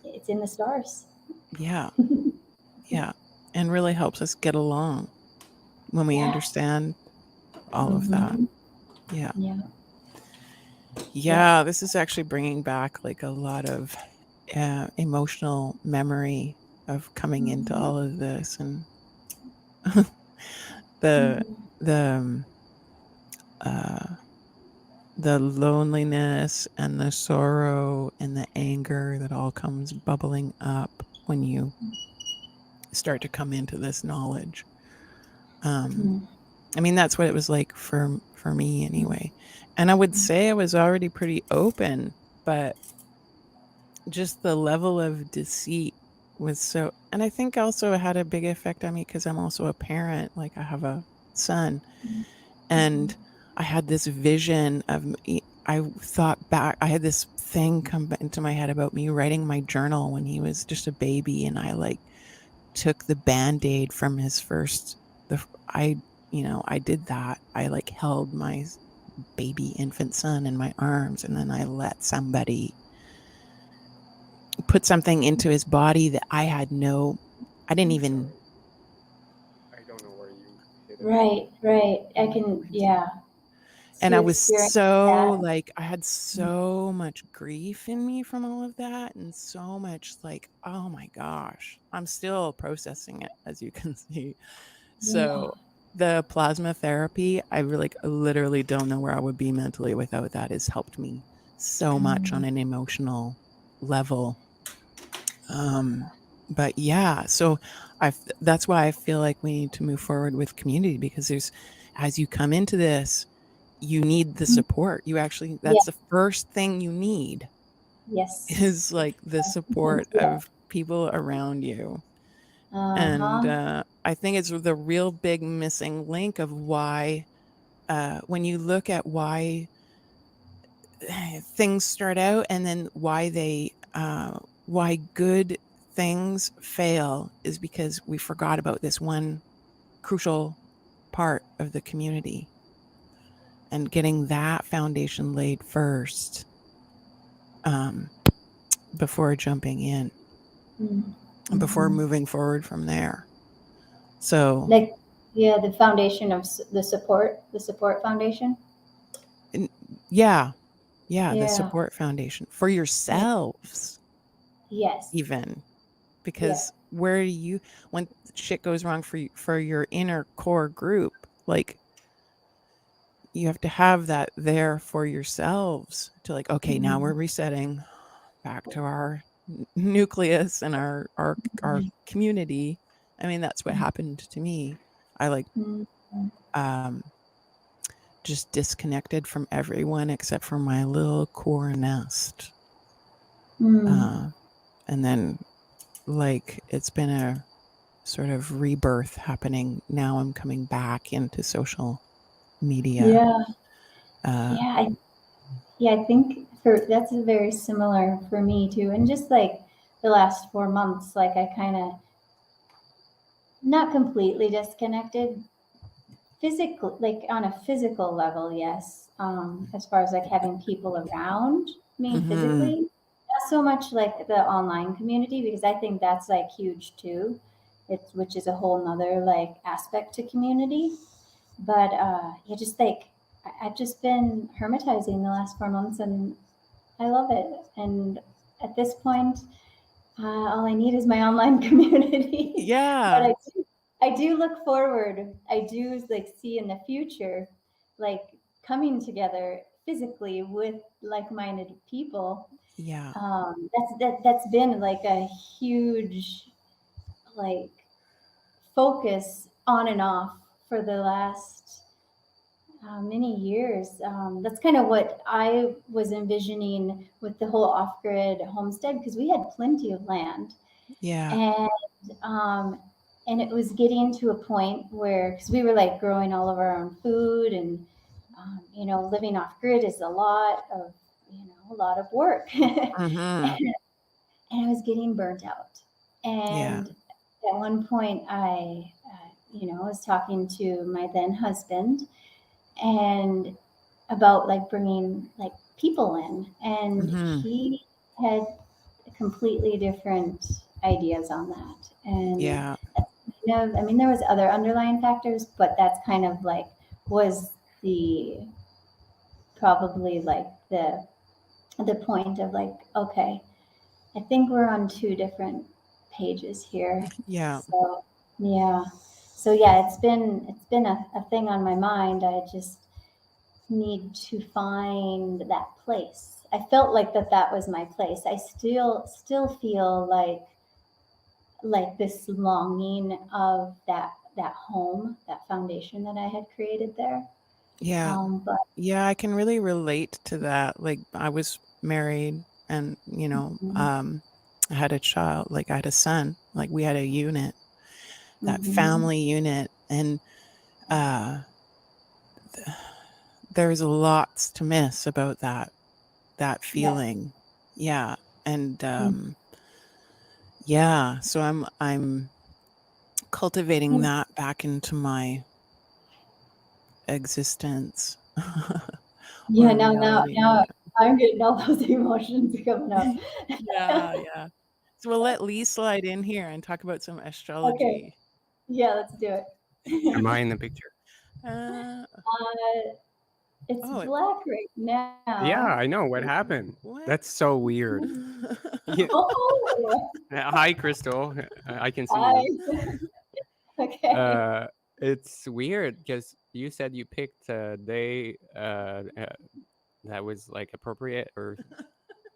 it's in the stars. Yeah. Yeah. And really helps us get along when we Yeah. understand all of that. Hmm. Yeah. Yeah. Yeah. Yeah, this is actually bringing back like a lot of emotional memory of coming into Mhm. all of this, and the Mhm. the uh, the loneliness and the sorrow and the anger that all comes bubbling up when you start to come into this knowledge. Um, Mhm. I mean, that's what it was like for me anyway. And I would Mhm. say I was already pretty open, but just the level of deceit was so, and I think also it had a big effect on me because I'm also a parent. Like I have a son, and Mhm. I had this vision of me. I thought back, I had this thing come into my head about me writing my journal when he was just a baby, and I like took the band-aid from his first, the I I did that. I like held my baby infant son in my arms, and then I let somebody put something into his body that I didn't even. I don't know where you hit it. Right, right. I Oh, can, right. yeah. And To I was experience so that. like, I had so much grief in me from all of that, and so much like, oh my gosh, I'm still processing it, as you can see. Yeah. So the plasma therapy, I really, like, literally don't know where I would be mentally without that. It's helped me so much on Mm. an emotional level. Um, but yeah, so that's why I feel like we need to move forward with community, because there's, as you come into this, you need the support. You actually, Yeah. that's the first thing you need is Yes. like the support Yeah. of people around you. And Uh-huh. I think it's the real big missing link of why, when you look at why things start out, and then why good things fail, is because we forgot about this one crucial part of the community, and getting that foundation laid first, um, before jumping in, before Mm-hmm. moving forward from there. So, Like, yeah, the foundation of the support foundation. n- yeah, yeah, the Yeah. support foundation for Yeah. yourselves, Yes. even, Yeah. because where do you, when shit goes wrong for your inner core group, like, you have to have that there for yourselves to, like, okay, now we're Mm-hmm. resetting back to our nucleus and our community. I mean, that's what happened to me. I like, Mm-hmm. um just disconnected from everyone except for my little core nest. Mm. Uh, and then, like, it's been a sort of rebirth happening. Now I'm coming back into social media. Yeah. Uh, Yeah. Yeah, I think for that's very similar for me too. And just like the last 4 months, like I kind of not completely disconnected physically, like on a physical level, yes. As far as like having people around me mhm. physically, not so much like the online community because I think that's like huge too. It's which is a whole nother like aspect to community. But yeah, just like I've just been hermitizing the last 4 months and I love it. And at this point, all I need is my online community. But Yeah. I do look forward. I do like see in the future, like coming together physically with like-minded people. Yeah. That's been like a huge like focus on and off for the last many years. That's kind of what I was envisioning with the whole off-grid homestead because we had plenty of land, Yeah. and um, and it was getting to a point where because we were like growing all of our own food and living off grid is a lot of a lot of work, Mhm. and I was getting burnt out. Yeah. And at one point, I was talking to my then husband and about like bringing like people in, and Mhm. he had completely different ideas on that. And Yeah. that's kind of, I mean, there was other underlying factors, but that's kind of like was the probably like the point of like, okay, I think we're on two different pages here. Yeah. So yeah. So yeah, it's been a thing on my mind. I just need to find that place. I felt like that was my place. I still feel like this longing of that home, that foundation that I had created there. Yeah. But Yeah, I can really relate to that. Like I was married and, mhm, I had a child, like I had a son, like we had a unit, that mhm, family unit. And uh there's lots to miss about that yeah, feeling. Yeah. And mm, yeah, so I'm cultivating mm. that back into my existence Yeah. or Now reality. I'm getting all those emotions coming up. Yeah, yeah. So we'll let Lee slide in here and talk about some Okay, astrology. yeah, let's do Am it. I in the picture? Uh, It's oh, black right Yeah, now. I know. What happened? what? That's so weird. Yeah. Oh, Hi, Crystal. I can see hi. you. Okay. Uh, it's weird because you said you picked a day that was like appropriate, or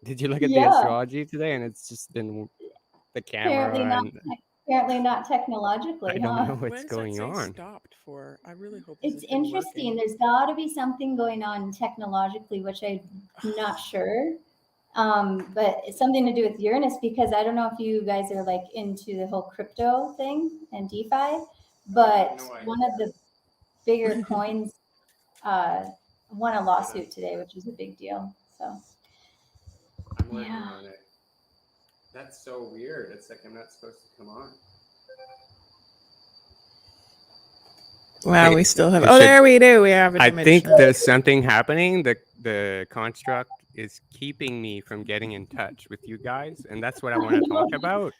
did you look at the Yeah. astrology today and it's just been the Apparently camera not. and Apparently not I technologically, don't know huh? What what's does that going say on. stopped for? I really hope this It's is still interesting. working. There's got to be something going on technologically, which I'm not sure. But it's something to do with Uranus because I don't know if you guys are like into the whole crypto thing and DeFi, I have but no one idea. of the bigger coins uh, won a Get us. lawsuit today, which is a big deal. So I'm working yeah, on it. That's so weird. It's like I'm not supposed to come on. Wow, we Okay, still have. it Oh, should. there we do. We have an I image think now. there's something happening. The construct is keeping me from getting in touch with you guys, and that's what I want to talk about.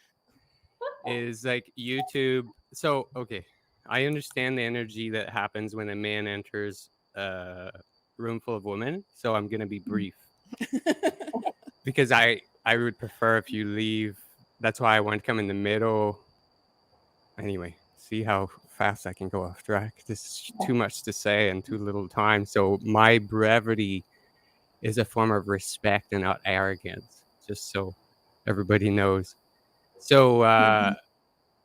Is like YouTube. So okay, I understand the energy that happens when a man enters a room full of women. So I'm gonna be brief because I would prefer if you leave. That's why I want to come in the middle. Anyway, see how fast I can go off track. This is too much to say and too little time. So my brevity is a form of respect and not arrogance, just so everybody knows. So Mhm.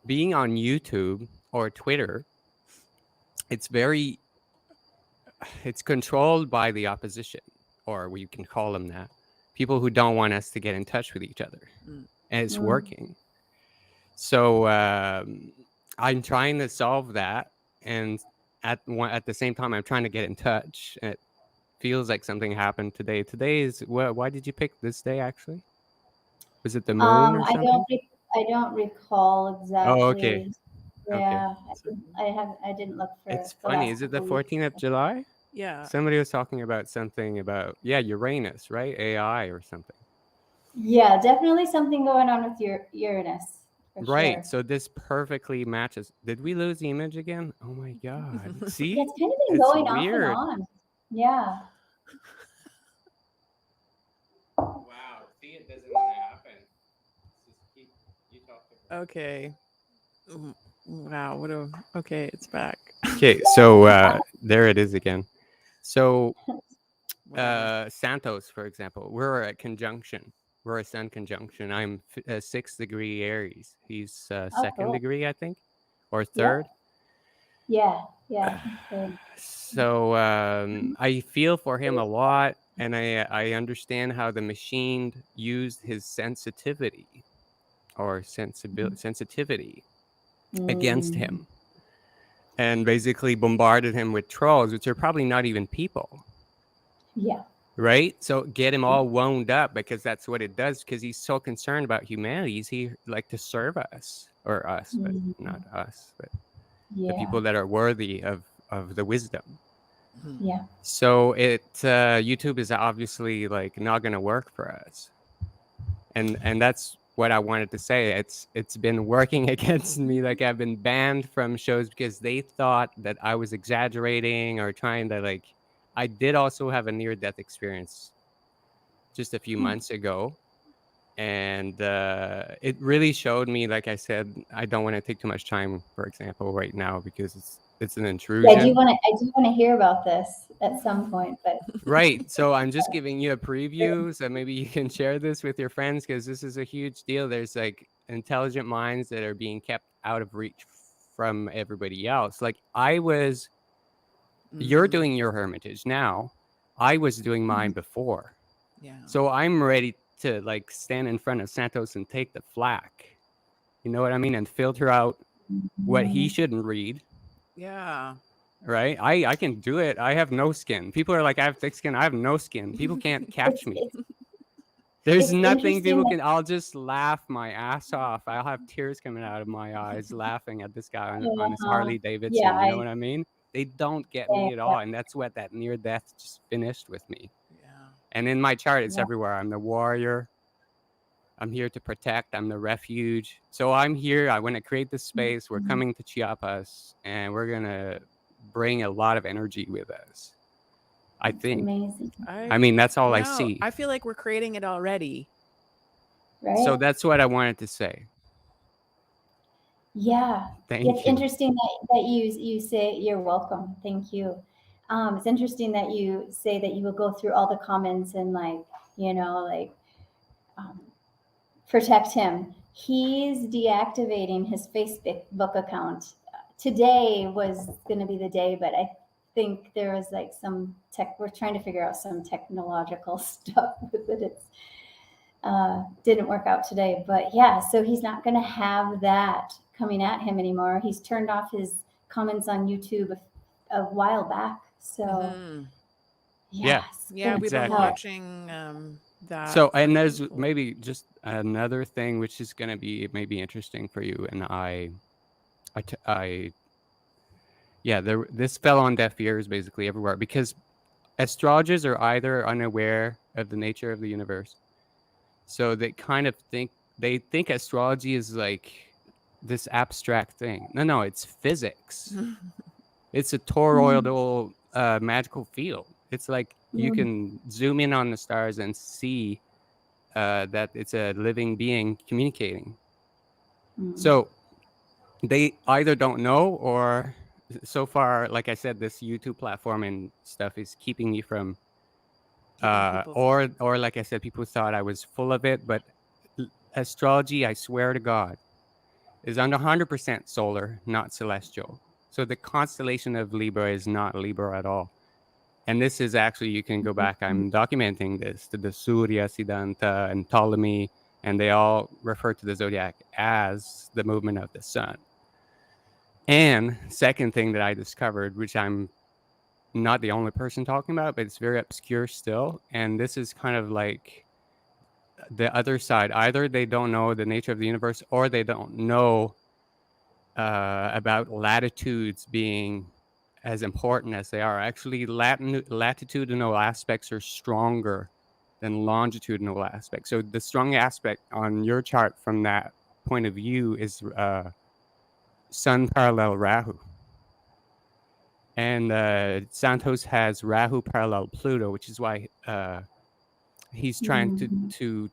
being on YouTube or Twitter, it's very it's controlled by the opposition, or we can call them that. People who don't want us to get in touch with each other. Mm. And it's Mm, working. So I'm trying to solve that, and at the same time, I'm trying to get in touch. It feels like something happened today. Today is why did you pick this day? Actually, was it the moon or something? I don't recall Oh, okay, exactly. okay. Yeah, I didn't look for It's the funny. last Is it the couple of weeks. 14th of July? Yeah. Somebody was talking about something about Uranus, right? AI or something. Yeah, definitely something going on with your Uranus for Right. sure. So this perfectly matches. Did we lose the image again? Oh my god. Yeah, See? it's kind of been It's going off and weird. on. Yeah. Wow. See, it doesn't want to happen. Let's just keep you talk to her. Okay. Wow. What a. Okay, it's back. Okay, so there it is again. So Wow. Santos, for example, we're a conjunction. We're a sun conjunction. I'm 6th degree Aries. He's Oh, second cool. degree, I think, or Yep. third. Yeah. Yeah. I think so. So I feel for him a lot, and I understand how the machine used his sensitivity or sensitivity against Mm, him, and basically bombarded him with trolls, which are probably not even people, yeah. right? So get him all wound up because that's what it does. Because he's so concerned about humanity. He's here like to serve us or us, but Mm, not us, but the yeah. people that are worthy of the wisdom. Mhm. Yeah. So YouTube is obviously like not going to work for us, and that's what I wanted to say. It's been working against me. Like I've been banned from shows because they thought that I was exaggerating or trying to like I did also have a near-death experience just a few Hmm. months ago, and it really showed me, like I said, I don't want to take too much time, for example, right now, because it's an Yeah, intrusion. I do want to hear about this at some point, but Right. So I'm just giving you a preview, so maybe you can share this with your friends, because this is a huge deal. There's like intelligent minds that are being kept out of reach from everybody else. Like you're doing your hermitage now. I was doing mine before. Yeah. So I'm ready to like stand in front of Santos and take the flack. You know what I mean? And filter out what he shouldn't read. Yeah. Right? I can do it. I have no skin. People are like, I have thick skin. I have no skin. People can't catch it's me. it's There's it's nothing interesting people that can. I'll just laugh my ass off. I'll have tears coming out of my eyes laughing at this guy on his uh, Harley yeah, Davidson. You know what I mean? They don't get me at yeah, all. And that's what that near death just finished with me. Yeah. And in my chart, it's yeah. everywhere. I'm the warrior. I'm here to protect. I'm the refuge. So I'm here. I want to create this space. We're coming to Chiapas, and we're going to bring a lot of energy with us, I It's think. amazing, I mean, that's all I see. I feel like we're creating it already. So right? that's what I wanted to say. Yeah, it's Thank you. interesting that you say you're welcome. Thank you. It's interesting that you say that you will go through all the comments and like like um, protect him. He's deactivating his Facebook account. Today was going to be the day, but I think there was like some tech. We're trying to figure out some technological stuff with it. It's didn't work out today, but yeah, so he's not going to have that coming at him anymore. He's turned off his comments on YouTube a while back. So Yeah, yes, Yeah, good we've been exactly. help. watching that So, for and there's people. maybe just another thing which is going to be maybe interesting for you. And yeah, this fell on deaf ears basically everywhere, because astrologers are either unaware of the nature of the universe. So they kind of they think astrology is like this abstract thing. No, it's physics. It's a Mm, toroidal magical field. It's like you mm, can zoom in on the stars and see that it's a living being communicating. mm, So they either don't know, or so far, like I said, this YouTube platform and stuff is keeping me from, Keeping people. or like I said, people thought I was full of it, but astrology, I swear to God, is under 100% solar, not celestial. So the constellation of Libra is not Libra at all. And this is actually, you can go back, I'm documenting this, to the Surya, Siddhanta, and Ptolemy, and they all refer to the zodiac as the movement of the sun. And second thing that I discovered, which I'm not the only person talking about, but it's very obscure still. And this is kind of like the other side. Either they don't know the nature of the universe, or they don't know about latitudes being as important as they are. Actually, latitudinal aspects are stronger than longitudinal aspects. So the strong aspect on your chart from that point of view is Sun parallel Rahu. And Santos has Rahu parallel Pluto, which is why he's trying mm,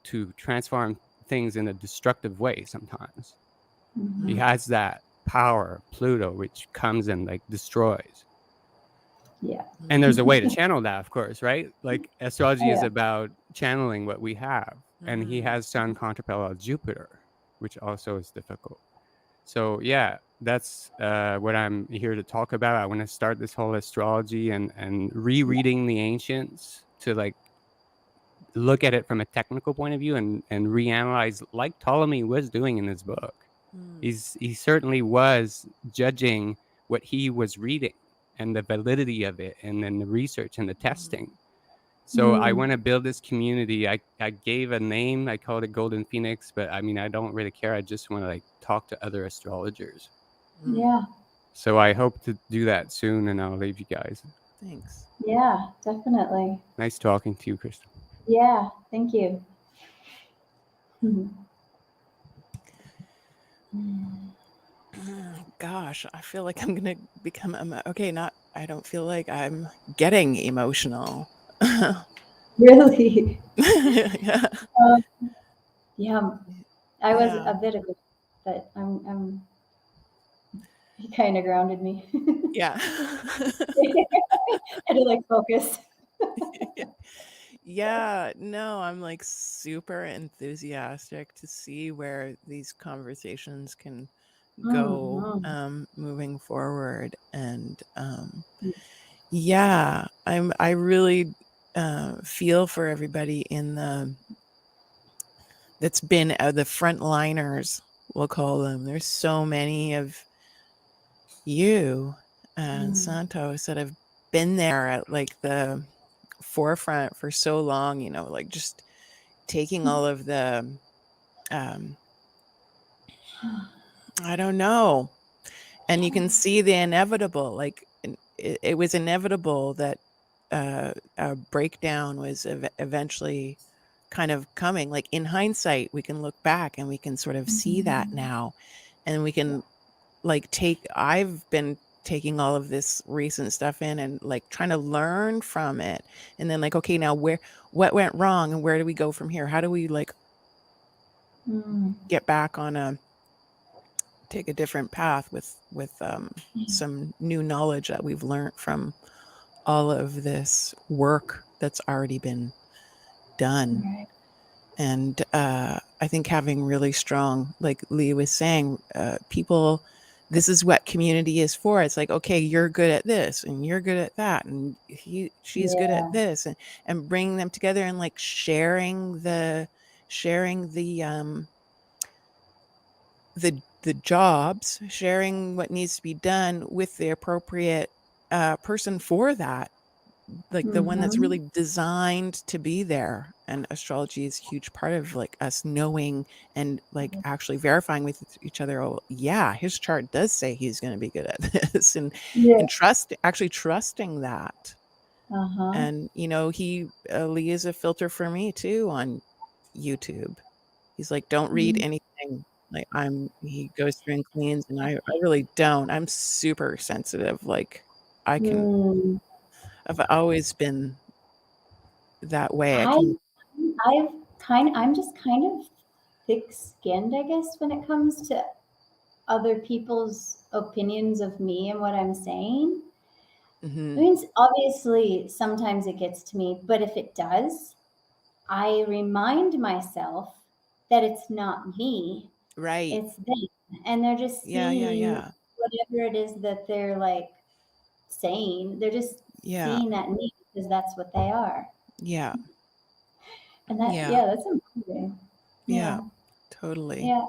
to transform things in a destructive way sometimes. He mm. has that power of Pluto, which comes and like destroys. Yeah. And there's a way to channel that, of course, right? Like astrology Oh is yeah. about channeling what we have. And he has Sun contra Jupiter, which also is difficult. So yeah, that's what I'm here to talk about. I want to start this whole astrology and rereading the ancients to like look at it from a technical point of view and reanalyze, like Ptolemy was doing in his book. He certainly was judging what he was reading and the validity of it, and then the research and the testing. So I Mm, want to build this community. I gave a name. I called it Golden Phoenix, but I mean, I don't really care. I just want to like talk to other astrologers. yeah. So I hope to do that soon, and I'll leave you guys. Thanks. Yeah. Definitely. Nice talking to you, Crystal. Yeah. Thank you. Mhm. Gosh, I feel like I'm gonna become okay. Not I don't feel like I'm getting emotional. Really? Yeah. Um, yeah, I was Yeah. a bit of it, but he kind of grounded me. Yeah. Had to like focus. Yeah, no, I'm like super enthusiastic to see where these conversations can go Mm-hmm. moving forward. And yeah, I really feel for everybody in the that's been the frontliners, we'll call them. There's so many of you and Mm. Santos that have been there at like the forefront for so long, like just taking all of the um I don't know. And you can see the inevitable, like it was inevitable that a breakdown was eventually kind of coming. Like in hindsight, we can look back and we can sort of see that Mhm. now, and we Yeah. can like I've been taking all of this recent stuff in and like trying to learn from it, and then like, okay, now what went wrong and where do we go from here? How do we like Mm. get back on a take a different path with Yeah. some new knowledge that we've learned from all of this work that's already been done. Right. And I think having really strong, like Lee was saying, people, this is what community is for. It's like, okay, you're good at this and you're good at that, and she's good at Yeah. this, and bringing them together and like sharing the jobs, sharing what needs to be done with the appropriate person for that, like the one that's Mm-hmm. really designed to be there. And astrology is a huge part of like us knowing and like actually verifying with each other. Oh, yeah, his chart does say he's going to be good at this, Yeah. and actually trusting that. Uh-huh. And Lee is a filter for me too on YouTube. He's like, "Don't read Mm. anything." Like he goes through and cleans, and I really don't. I'm super sensitive. Like I can, Mm. I've always been that way. I I can. I'm just kind of thick-skinned, I guess, when it comes to other people's opinions of me and what I'm saying. I Hmm. mean, obviously, sometimes it gets to me, but if it does, I remind myself that it's not me, Right. it's them. And they're just Yeah. Yeah. seeing Yeah. whatever it is that they're like saying. They're just Yeah. seeing that me because that's what they are. Yeah. And that, Yeah. yeah, that's amazing. Yeah. Yeah. Totally. Yeah.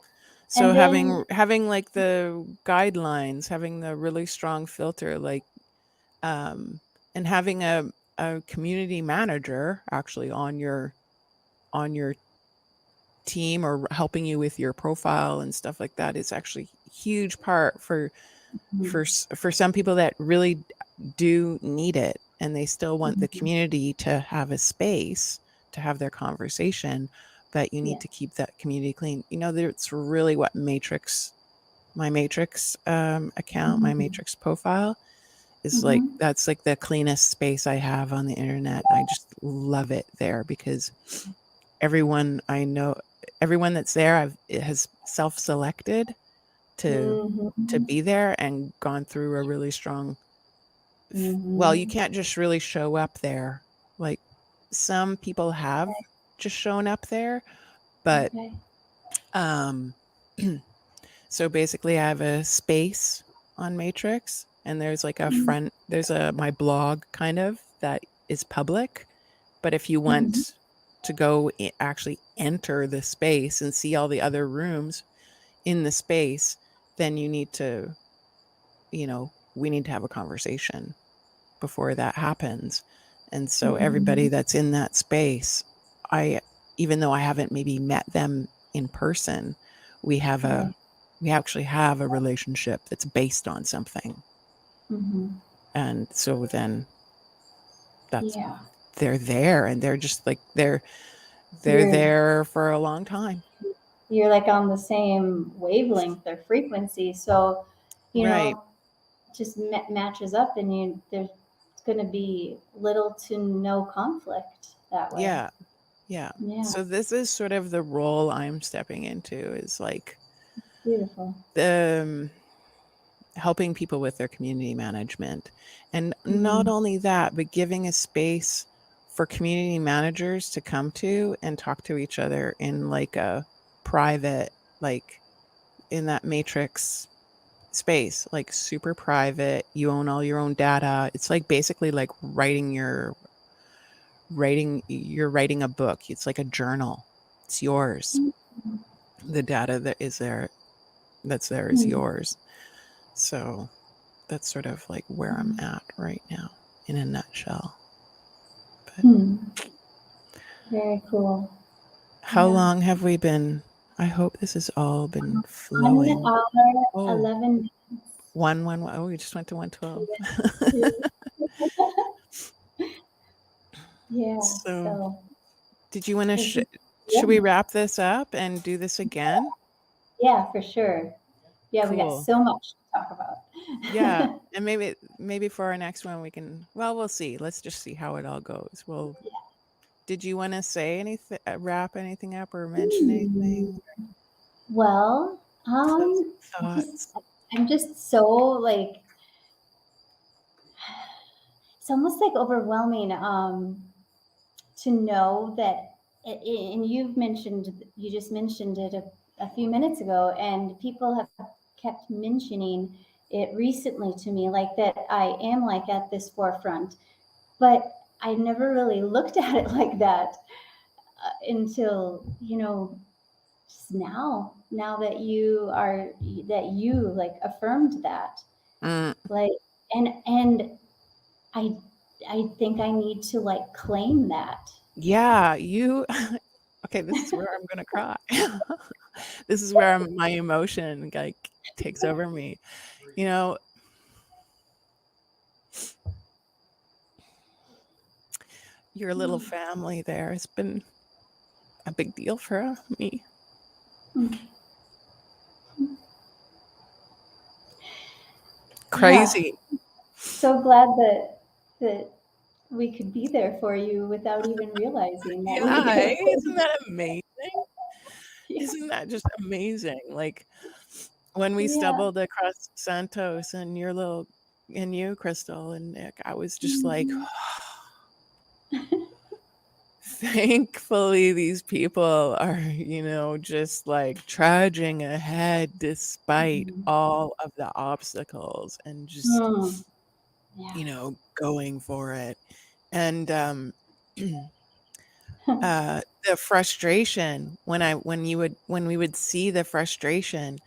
So And then, having like the guidelines, having the really strong filter, like um, and having a community manager actually on your team or helping you with your profile and stuff like that is actually a huge part for some people that really do need it, and they still want the mhm, community to have a space to have their conversation, but you need yeah. to keep that community clean. That's really what my matrix account, my Mhm, matrix profile is like. mhm, That's like the cleanest space I have on the internet. I just love it there because everyone I know, everyone that's there, it has self-selected to mhm, be there and gone through a really strong. Well, you mhm. can't just really show up there. Like some people have Okay. just shown up there, but Okay. um so basically I have a space on Matrix, and there's like Mm, there's a my blog kind of that is public, but if you mhm. want to go actually enter the space and see all the other rooms in the space, then we need to have a conversation before that happens. And so everybody Mhm. that's in that space, I even though I haven't maybe met them in person, we have a Right. we actually have a relationship that's based on something. Mhm. And so then that's Yeah. they're there, and they're just like they're You're there for a long time. you're like on the same wavelength or frequency. So, you Right. know, just matches up, and there's going to be little to no conflict that way. Yeah. Yeah. Yeah, So this is sort of the role I'm stepping into, is like beautiful. the helping people with their community management. And not Mm. only that, but giving a space for community managers to come to and talk to each other in like a private, like in that matrix space, like super private. You own all your own data. It's like basically like you're writing a book. It's like a journal. It's yours. The data that's there is Mm. yours. So that's sort of like where I'm at right now in a nutshell. But Hmm. Very cool. how Yeah. long have we been? I hope this has all been 1 flowing. hour, Oh, 11 minutes. oh, we just went to 112. Yeah. So, So, did you want to, this is should we good. wrap this up and do this again? Yeah, for sure. Yeah, we got Cool. so much to talk about. Yeah. And maybe for our next one, well, we'll see. Let's just see how it all goes. Well, did you want to say anything, wrap anything up or mention Hmm. anything? Well, Closing just thoughts. I'm just so like it's almost like overwhelming to know that and you just mentioned it a few minutes ago, and people have kept mentioning it recently to me, like that I am like at this forefront, but I never really looked at it like that until just now that you like affirmed that, Mm, like, and I I think I need to like claim that. yeah, okay, this is where I'm gonna cry. This is where my emotion like takes over me. You know, your little family there has been a big deal for me. Mm. Yeah, Crazy. so glad that we could be there for you without even realizing that we Yeah, could. isn't that amazing? Yeah, Isn't that just amazing? Like when we yeah. stumbled across Santos and you, Crystal and Nick, I was just like, Mhm. thankfully these people are, just like trudging ahead despite Mhm. all of the obstacles and just, Mm. Yeah. going for it. And the frustration when we would see the frustration,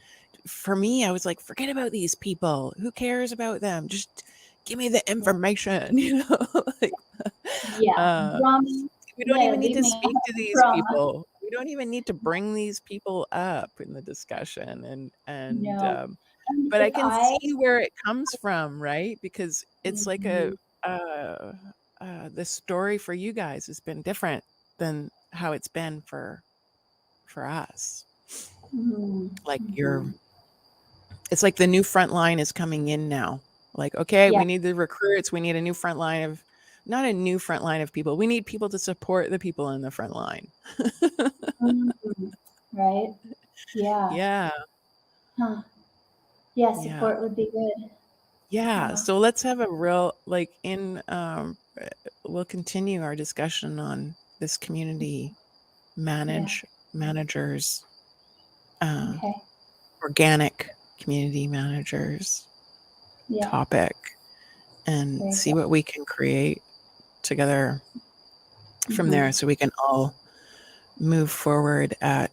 for me, I was like, forget about these people. Who cares about them? Just give me the Yeah. information, like Yeah. uh Drama. we don't Yeah, even need leave to me out speak to of these drama. people. We don't even need to bring these people up in the discussion. And No. And but I if can I see where it comes from, right? Because it's like Mhm. uh the story for you guys has been different than how it's been for us. Mhm. Like Mhm. it's like the new front line is coming in now. Like, okay, Yeah. we need the recruits. We need a new front line not a new front line of people. We need people to support the people in the front line. Mhm. Right? Yeah. Yeah. Huh. Yeah, Yeah. support would be good. Yeah. Huh. So let's have a real, like, we'll continue our discussion on this community Yeah. managers, uh, Okay. organic community managers Yeah. topic and Very see good. what we can create together from Mhm. there so we can all move forward on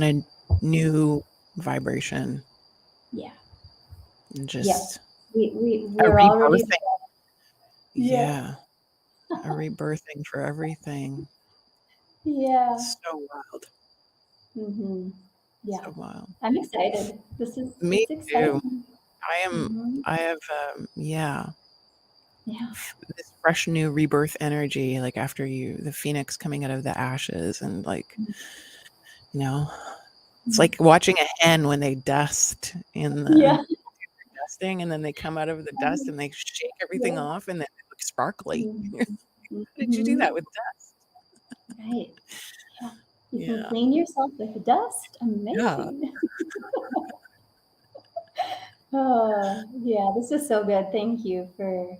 a new vibration Yeah. and Yes. just a We're already rebirthing. yeah. Yeah, a rebirthing for everything. Yeah. So wild, Mhm. Yeah. so wild. I'm excited. Me It's too. exciting. I am. Mhm. I have. Yeah, Yeah. this fresh new rebirth energy. Like after the phoenix coming out of the ashes, and like you know, it's Mhm. like watching a hen when they dust in the Yeah. dusting, and then they come out of the dust and they shake everything Yeah. off, and then it looks sparkly. Mhm. How did you do that Mhm. with dust? Right. Yeah. You can Yeah. clean yourself with dust. Yeah. Amazing. Oh, yeah, this is so good. Thank you for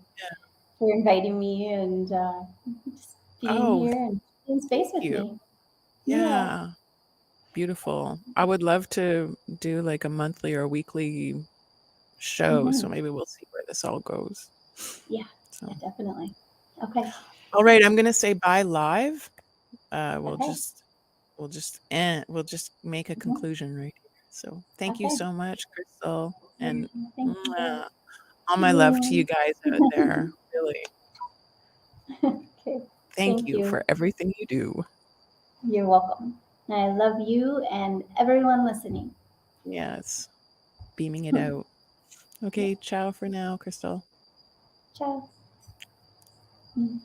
inviting me and just being Oh, here and in thank space with you. me. Yeah. Yeah. Beautiful. I would love to do like a monthly or weekly show, so Hmm. maybe we'll see where this all goes. Yeah. So, Yeah, definitely. Okay. all right, I'm gonna say bye live. We'll Okay. just make a Mhm. conclusion right here. So thank you Okay. so much, Crystal, and Thank you. all my love to you Yeah. guys out there. Really, Okay. thank Thank you you. for everything you do. You're welcome. I love you and everyone listening. Yes, beaming it out. Yeah. Okay, ciao for now, Crystal. Ciao. Mm.